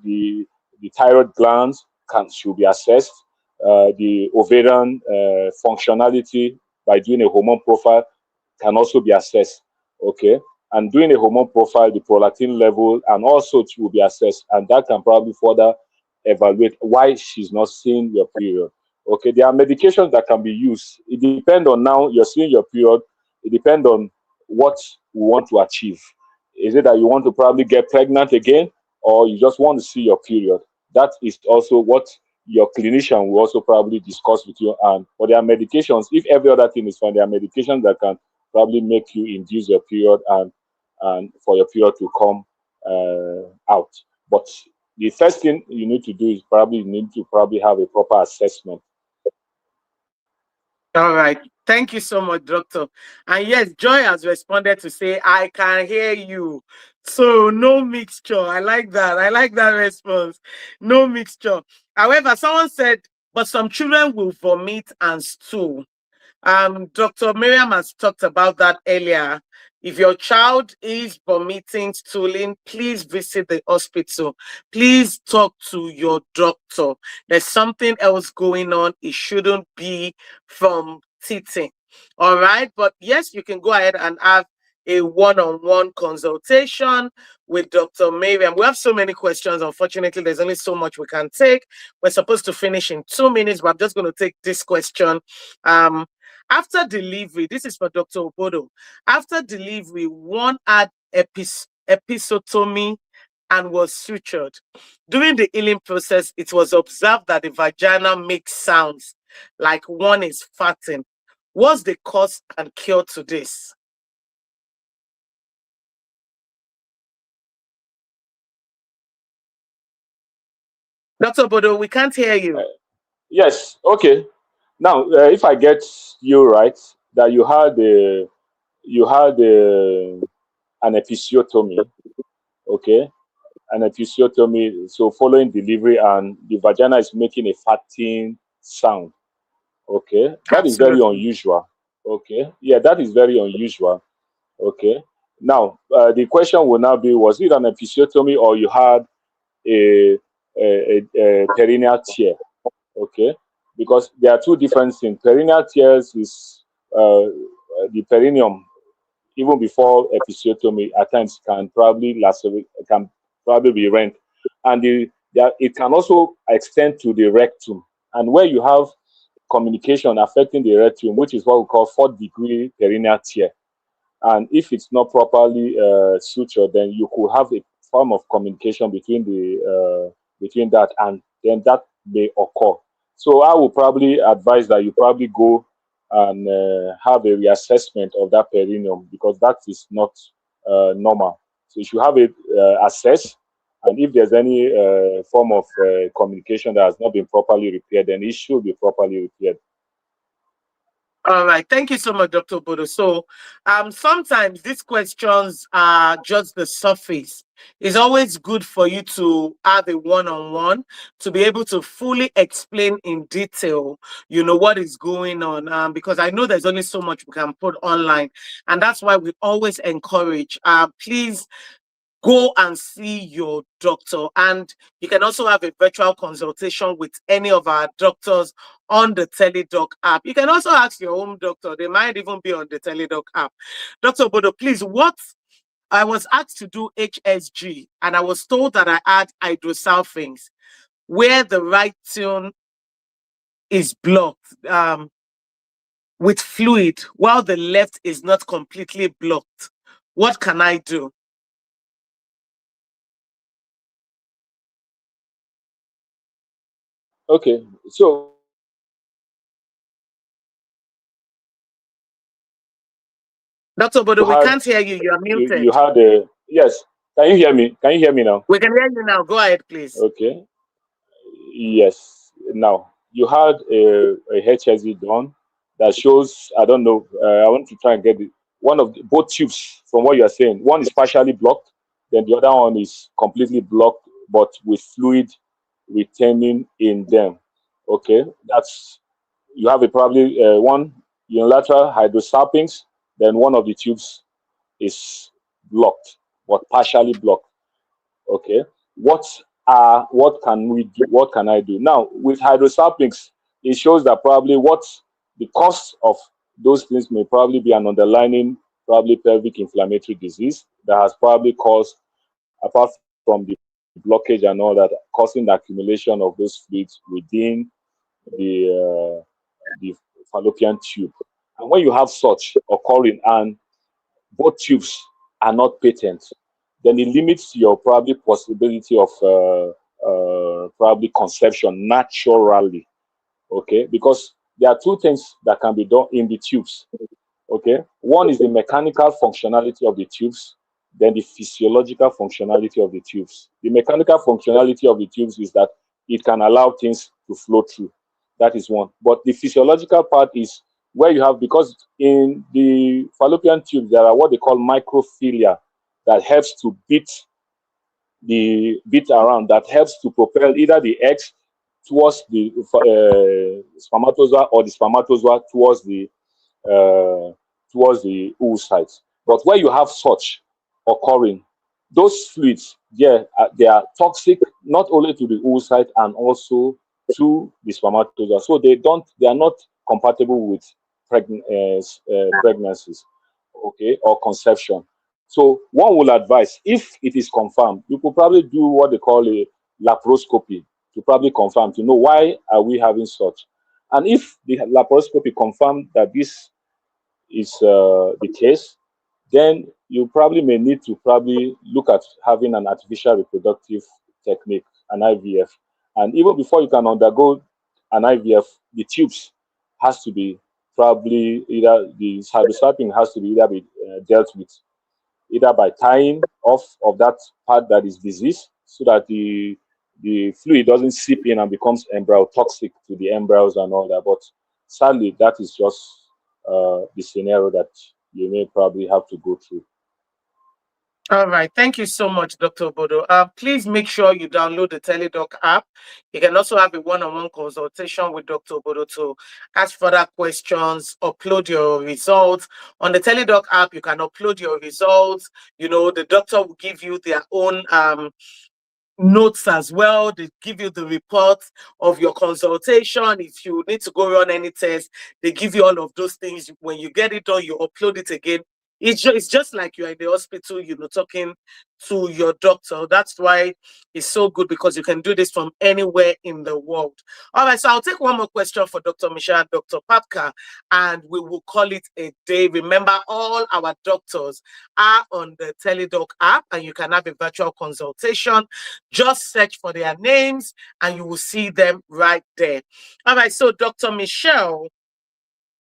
the thyroid glands should be assessed. The ovarian functionality by doing a hormone profile can also be assessed. Okay, and doing a hormone profile, the prolactin level, and also it will be assessed, and that can probably further evaluate why she's not seeing your period. Okay, there are medications that can be used. It depends on now you're seeing your period. It depends on what we want to achieve. Is it that you want to probably get pregnant again, or you just want to see your period? That is also what your clinician will also probably discuss with you. And for their medications, if every other thing is fine, there are medications that can probably make you induce your period and for your period to come out. But the first thing you need to do is probably you need to probably have a proper assessment. All right. Thank you so much, Doctor. And yes, Joy has responded to say, I can hear you. So no mixture. I like that. I like that response. No mixture. However, someone said, but some children will vomit and stool. Dr. Miriam has talked about that earlier. If your child is vomiting, stooling, please visit the hospital. Please talk to your doctor. There's something else going on. It shouldn't be from teething. All right. But yes, you can go ahead and have a one-on-one consultation with Dr. Miriam. We have so many questions. Unfortunately, there's only so much we can take. We're supposed to finish in 2 minutes, but I'm just going to take this question. After delivery, this is for Dr. Obodo. After delivery, one had episiotomy and was sutured. During the healing process, it was observed that the vagina makes sounds like one is farting. What's the cause and cure to this? Dr. Obodo, we can't hear you. Yes. Okay. Now, if I get you right, that you had an episiotomy. Okay, an episiotomy. So following delivery, and the vagina is making a farting sound. Okay, that is very Absolutely. unusual. Okay, yeah, that is very unusual. Okay, now the question will now be: was it an episiotomy or you had a perineal tear? Okay, because there are two different things. Perineal tears is the perineum, even before episiotomy, at times can probably lacerate, can probably be rent, and it can also extend to the rectum, and where you have communication affecting the rectum, which is what we call fourth-degree perineal tear. And if it's not properly sutured, then you could have a form of communication between that, and then that may occur. So I would probably advise that you probably go and have a reassessment of that perineum, because that is not normal. So you should have it assessed, and if there's any form of communication that has not been properly repaired, then it should be properly repaired. All right. Thank you so much, Dr. Bodo. So, sometimes these questions are just the surface. It's always good for you to have a one-on-one to be able to fully explain in detail, what is going on. Because I know there's only so much we can put online, and that's why we always encourage. Please go and see your doctor, and you can also have a virtual consultation with any of our doctors on the TeleDoc app. You can also ask your home doctor, they might even be on the TeleDoc app. Dr. Bodo, please, what I was asked to do HSG, and I was told that I had hydrosalpinx where the right tune is blocked with fluid while the left is not completely blocked. What can I do? Okay, so Dr. Bodo, you we had can't hear you. You are muted. you had a yes. Can you hear me? Can you hear me now? We can hear you now. Go ahead, please. Okay. Yes. Now you had a HSV done that shows. I don't know. I want to try and get one of both tubes from what you are saying. One is partially blocked, then the other one is completely blocked, but with fluid retaining in them. Okay, that's you have a probably one unilateral hydrosalpinx. Then one of the tubes is blocked, but partially blocked. Okay, what can we do? What can I do now with hydrosalpinx? It shows that probably what the cause of those things may probably be an underlying probably pelvic inflammatory disease that has probably caused, apart from the blockage and all that, causing the accumulation of those fluids within the fallopian tube. And when you have such occurring and both tubes are not patent, then it limits your probably possibility of probably conception naturally. Okay, because there are two things that can be done in the tubes. Okay, one is the mechanical functionality of the tubes, then the physiological functionality of the tubes. The mechanical functionality of the tubes is that it can allow things to flow through. That is one. But the physiological part is where you have, because in the fallopian tube there are what they call microfilia that helps to beat around, that helps to propel either the eggs towards the spermatozoa or the spermatozoa uh, towards the oocytes. But where you have such occurring, those fluids, yeah, they are toxic not only to the oocyte and also to the spermatozoa. So they are not compatible with pregnancies, okay, or conception. So one will advise, if it is confirmed, you could probably do what they call a laparoscopy to probably confirm, to know why are we having such. And if the laparoscopy confirmed that this is the case, then you probably may need to probably look at having an artificial reproductive technique, an IVF. And even before you can undergo an IVF, the tubes has to be probably either the hydrosalpinx has to be either be dealt with either by tying off of that part that is diseased so that the fluid doesn't seep in and becomes embryo toxic to the embryos and all that. But sadly, that is just the scenario that you may probably have to go through. All right. Thank you so much, Dr. Bodo. Please make sure you download the TeleDoc app. You can also have a one-on-one consultation with Dr. Bodo to ask further questions, upload your results. On the TeleDoc app, you can upload your results. The doctor will give you their own notes as well. They give you the report of your consultation. If you need to go run any test, they give you all of those things. When you get it done, you upload it again. It's just like you're in the hospital, talking to your doctor. That's why it's so good, because you can do this from anywhere in the world. All right, so I'll take one more question for Dr. Michelle and Dr. Papka, and we will call it a day. Remember, all our doctors are on the TeleDoc app, and you can have a virtual consultation. Just search for their names and you will see them right there. All right, so Dr. Michelle,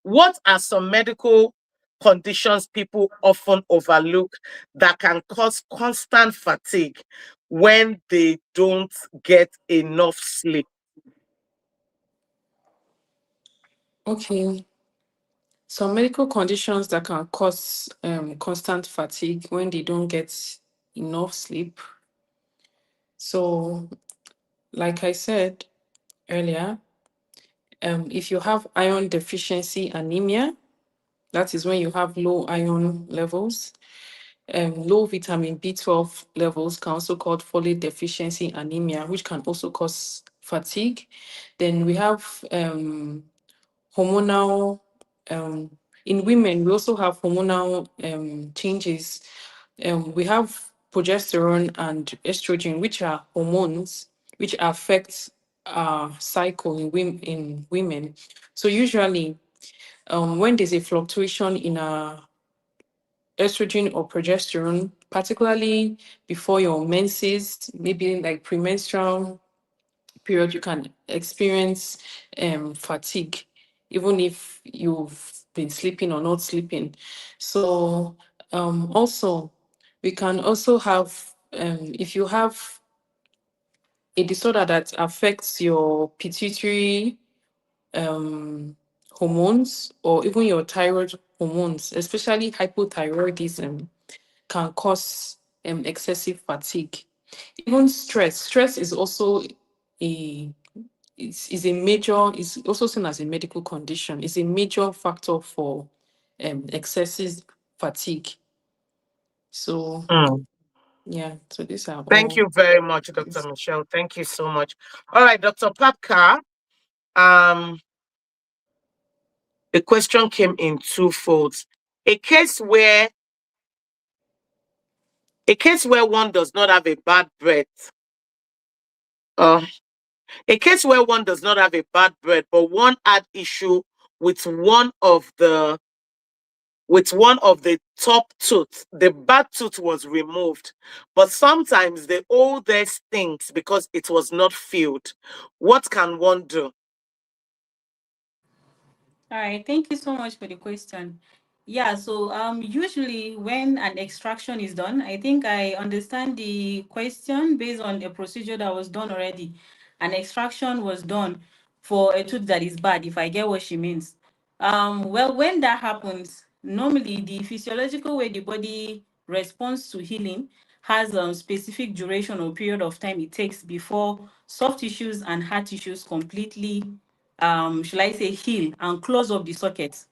What are some medical conditions people often overlook that can cause constant fatigue when they don't get enough sleep? Okay. Some medical conditions that can cause constant fatigue when they don't get enough sleep. So, like I said earlier, if you have iron deficiency anemia, that is when you have low iron levels. Low vitamin B12 levels can also cause folate deficiency anemia, which can also cause fatigue. Then we have hormonal, um, in women, we also have hormonal changes. We have progesterone and estrogen, which are hormones which affect our cycle in women. So usually, when there's a fluctuation in our estrogen or progesterone, particularly before your menses, maybe like premenstrual period, you can experience fatigue, even if you've been sleeping or not sleeping. So also, we can also have, if you have a disorder that affects your pituitary hormones or even your thyroid hormones, especially hypothyroidism, can cause excessive fatigue. Even stress is also a is a major, is also seen as a medical condition. It's a major factor for excessive fatigue. So Mm. yeah, so these are Thank all. you very much, Dr. Michelle. Thank you so much. All right, Dr. Papka. Um, the question came in two folds. A case where one does not have a bad breath, uh, a case where one does not have a bad breath, but one had issue with one of the top tooth. The bad tooth was removed, but sometimes the old there stinks because it was not filled. What can one do? All right, thank you so much for the question. Yeah, so usually when an extraction is done, I think I understand the question based on a procedure that was done already. An extraction was done for a tooth that is bad, if I get what she means. Well, when that happens, normally the physiological way the body responds to healing has a specific duration or period of time it takes before soft tissues and hard tissues completely should I say heal and close up the sockets.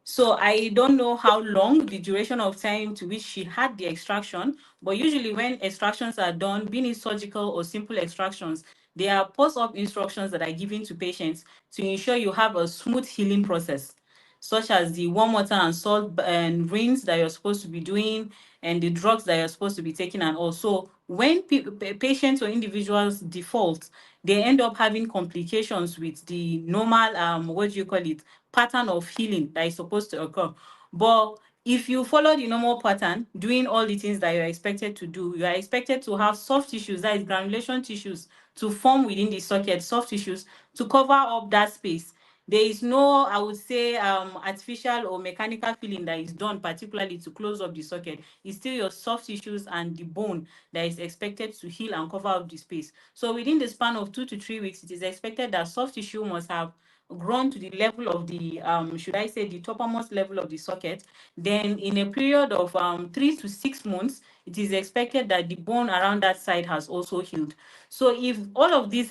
So I don't know how long the duration of time to which she had the extraction, but usually when extractions are done, being it surgical or simple extractions, there are post-op instructions that are given to patients to ensure you have a smooth healing process, such as the warm water and salt and rinse that you're supposed to be doing, and the drugs that you're supposed to be taking. And also, when patients or individuals default, they end up having complications with the normal, what do you call it, pattern of healing that is supposed to occur. But if you follow the normal pattern, doing all the things that you're expected to do, you are expected to have soft tissues, that is granulation tissues, to form within the socket, soft tissues to cover up that space. There is no, I would say, artificial or mechanical filling that is done particularly to close up the socket. It's still your soft tissues and the bone that is expected to heal and cover up the space. So within the span of 2 to 3 weeks, it is expected that soft tissue must have grown to the level of the should I say the toppermost level of the socket. Then in a period of 3 to 6 months, it is expected that the bone around that side has also healed. So if all of this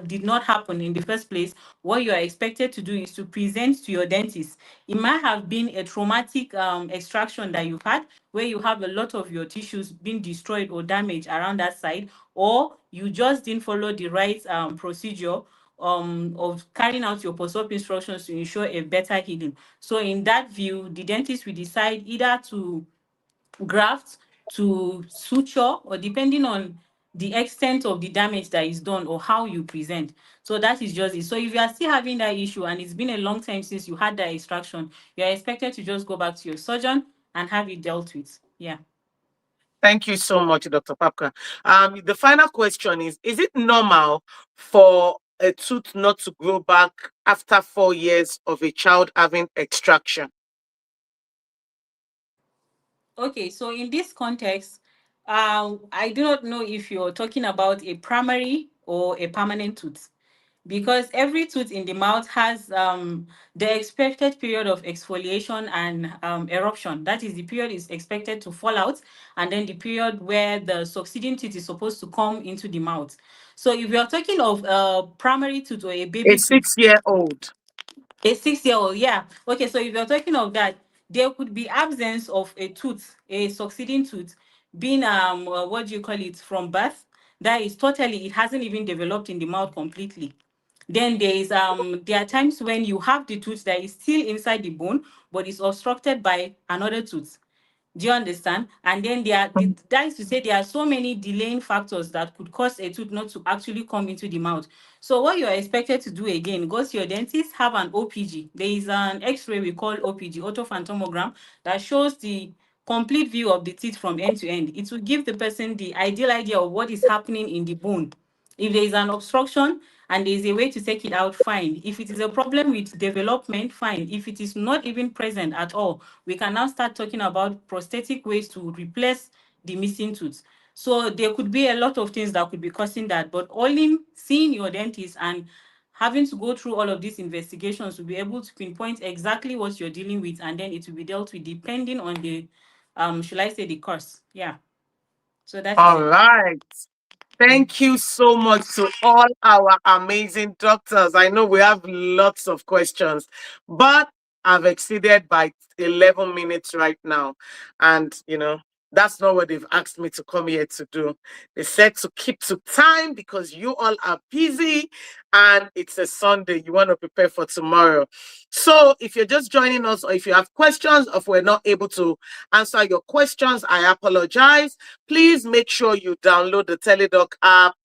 did not happen in the first place, what you are expected to do is to present to your dentist. It might have been a traumatic extraction that you've had, where you have a lot of your tissues being destroyed or damaged around that side, or you just didn't follow the right procedure of carrying out your post-op instructions to ensure a better healing. So in that view, the dentist will decide either to graft, to suture, or depending on the extent of the damage that is done or how you present. So that is just it. So if you are still having that issue and it's been a long time since you had that extraction, you are expected to just go back to your surgeon and have it dealt with. Yeah. Thank you so much, Dr. Papka. The final question is it normal for a tooth not to grow back after 4 years of a child having extraction? Okay, so in this context, I do not know if you're talking about a primary or a permanent tooth, because every tooth in the mouth has the expected period of exfoliation and eruption. That is, the period is expected to fall out, and then the period where the succeeding tooth is supposed to come into the mouth. So if you're talking of a primary tooth or a A baby tooth, 6-year-old. a 6-year-old, yeah. Okay, so if you're talking of that, there could be absence of a tooth, a succeeding tooth, being what do you call it, from birth. That is totally, it hasn't even developed in the mouth completely. Then there are times when you have the tooth that is still inside the bone, but is obstructed by another tooth. Do you understand? And then that is to say there are so many delaying factors that could cause a tooth not to actually come into the mouth. So what you're expected to do again, go to your dentist, have an OPG. There is an X-ray we call OPG, orthophantomogram, that shows the complete view of the teeth from end to end. It will give the person the ideal idea of what is happening in the bone. If there is an obstruction and there is a way to take it out, fine. If it is a problem with development, fine. If it is not even present at all, we can now start talking about prosthetic ways to replace the missing tooth. So there could be a lot of things that could be causing that, but only seeing your dentist and having to go through all of these investigations to be able to pinpoint exactly what you're dealing with, and then it will be dealt with depending on the, should I say, the course. Yeah. So that is All it. right. Thank you so much to all our amazing doctors. I know we have lots of questions, but I've exceeded by 11 minutes right now. And, that's not what they've asked me to come here to do. They said to keep to time because you all are busy and it's a Sunday. You want to prepare for tomorrow. So if you're just joining us or if you have questions or if we're not able to answer your questions, I apologize. Please make sure you download the TeleDoc app.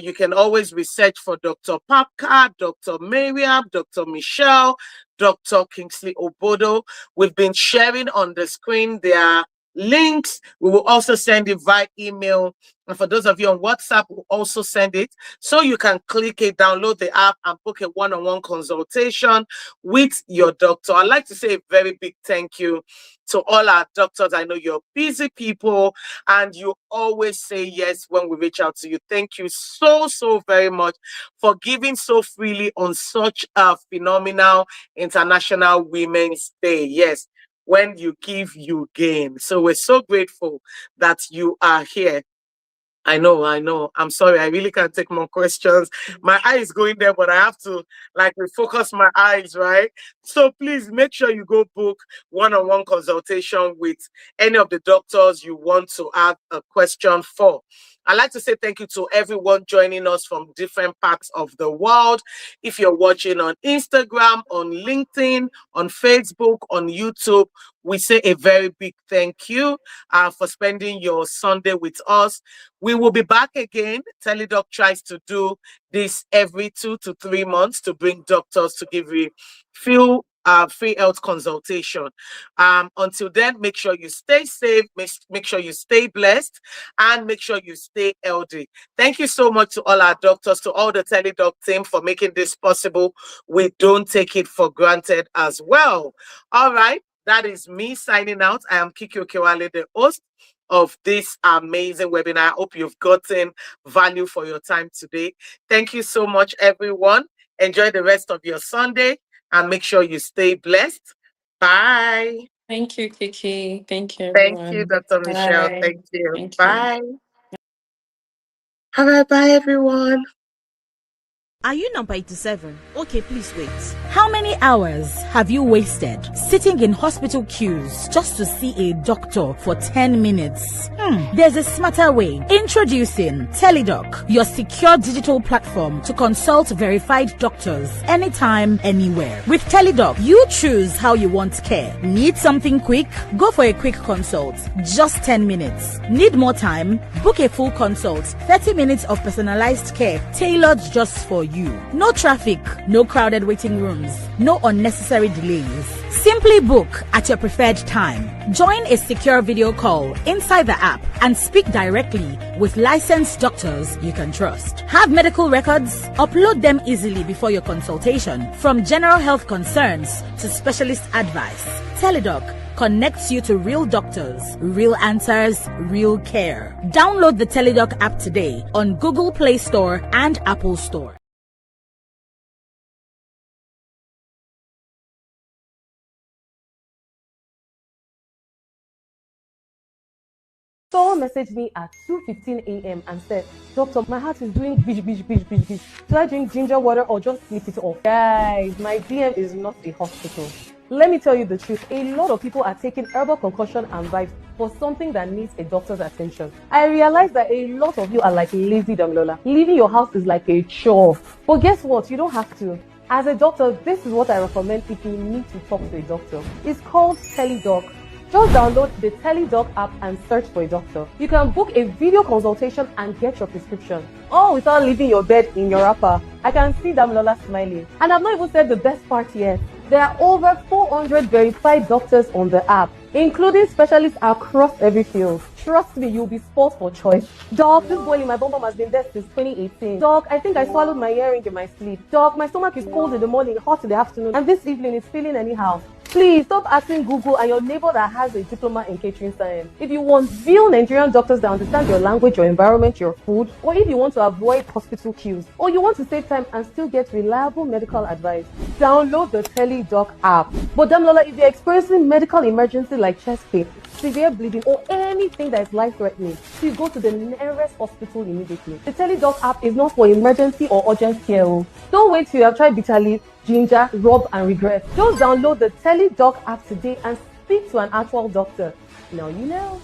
You can always research for Dr. Papka, Dr. Miriam, Dr. Michelle, Dr. Kingsley Obodo. We've been sharing on the screen their links. We will also send it via email. And for those of you on WhatsApp, we'll also send it. So you can click it, download the app, and book a one-on-one consultation with your doctor. I'd like to say a very big thank you to all our doctors. I know you're busy people and you always say yes when we reach out to you. Thank you so, so very much for giving so freely on such a phenomenal International Women's Day. Yes, when you give, you gain. So we're so grateful that you are here. I know. I'm sorry. I really can't take more questions. My eye is going there, but I have to refocus my eyes, right? So please make sure you go book one-on-one consultation with any of the doctors you want to have a question for. I'd like to say thank you to everyone joining us from different parts of the world. If you're watching on Instagram, on LinkedIn, on Facebook, on YouTube, we say a very big thank you for spending your Sunday with us. We will be back again. TeleDoc tries to do this every 2 to 3 months to bring doctors to give you free health consultation. Until then, make sure you stay safe, make sure you stay blessed, and make sure you stay healthy. Thank you so much to all our doctors, to all the TeleDoc team for making this possible. We don't take it for granted as well. All right, that is me signing out. I am Kiki Okewale, the host of this amazing webinar. I hope you've gotten value for your time today. Thank you so much, everyone. Enjoy the rest of your Sunday and make sure you stay blessed. Bye. Thank you, Kiki. Thank you, Thank you, everyone. Dr. Michelle. Bye. Thank you. Thank you. Bye. All right, bye, everyone. Are you number 87? Okay, please wait. How many hours have you wasted sitting in hospital queues just to see a doctor for 10 minutes? There's a smarter way. Introducing TeleDoc, your secure digital platform to consult verified doctors anytime, anywhere. With TeleDoc, you choose how you want care. Need something quick? Go for a quick consult. Just 10 minutes. Need more time? Book a full consult. 30 minutes of personalized care tailored just for you. you. No traffic, no crowded waiting rooms, no unnecessary delays. Simply book at your preferred time. Join a secure video call inside the app and speak directly with licensed doctors you can trust. Have medical records? Upload them easily before your consultation, from general health concerns to specialist advice. TeleDoc connects you to real doctors, real answers, real care. Download the TeleDoc app today on Google Play Store and Apple Store. Someone messaged me at 2:15 a.m. and said, Doctor, my heart is doing bish, bish, bish, bish, bish. Should I drink ginger water or just sleep it off? Guys, my DM is not a hospital. Let me tell you the truth. A lot of people are taking herbal concussion and vibes for something that needs a doctor's attention. I realize that a lot of you are like lazy Damilola. Leaving your house is like a chore. But guess what? You don't have to. As a doctor, this is what I recommend if you need to talk to a doctor. It's called TeleDoc. Just download the TeleDoc app and search for a doctor. You can book a video consultation and get your prescription, all without leaving your bed in your wrapper. I can see Damilola smiling. And I've not even said the best part yet. There are over 400 verified doctors on the app, including specialists across every field. Trust me, you'll be spoiled for choice. Doc, this boil in my bum has been there since 2018. Doc, I think I swallowed my earring in my sleep. Doc, my stomach is cold in the morning, hot in the afternoon, and this evening it's feeling anyhow. Please stop asking Google and your neighbor that has a diploma in catering science. If you want real Nigerian doctors that understand your language, your environment, your food, or if you want to avoid hospital queues, or you want to save time and still get reliable medical advice, download the TeleDoc app. But Damilola, if you're experiencing medical emergency like chest pain, severe bleeding, or anything that is life-threatening, please go to the nearest hospital immediately. The TeleDoc app is not for emergency or urgent care. Don't wait till you have tried bitter leaf, ginger, rub, and regret. Just download the TeleDoc app today and speak to an actual doctor. Now you know.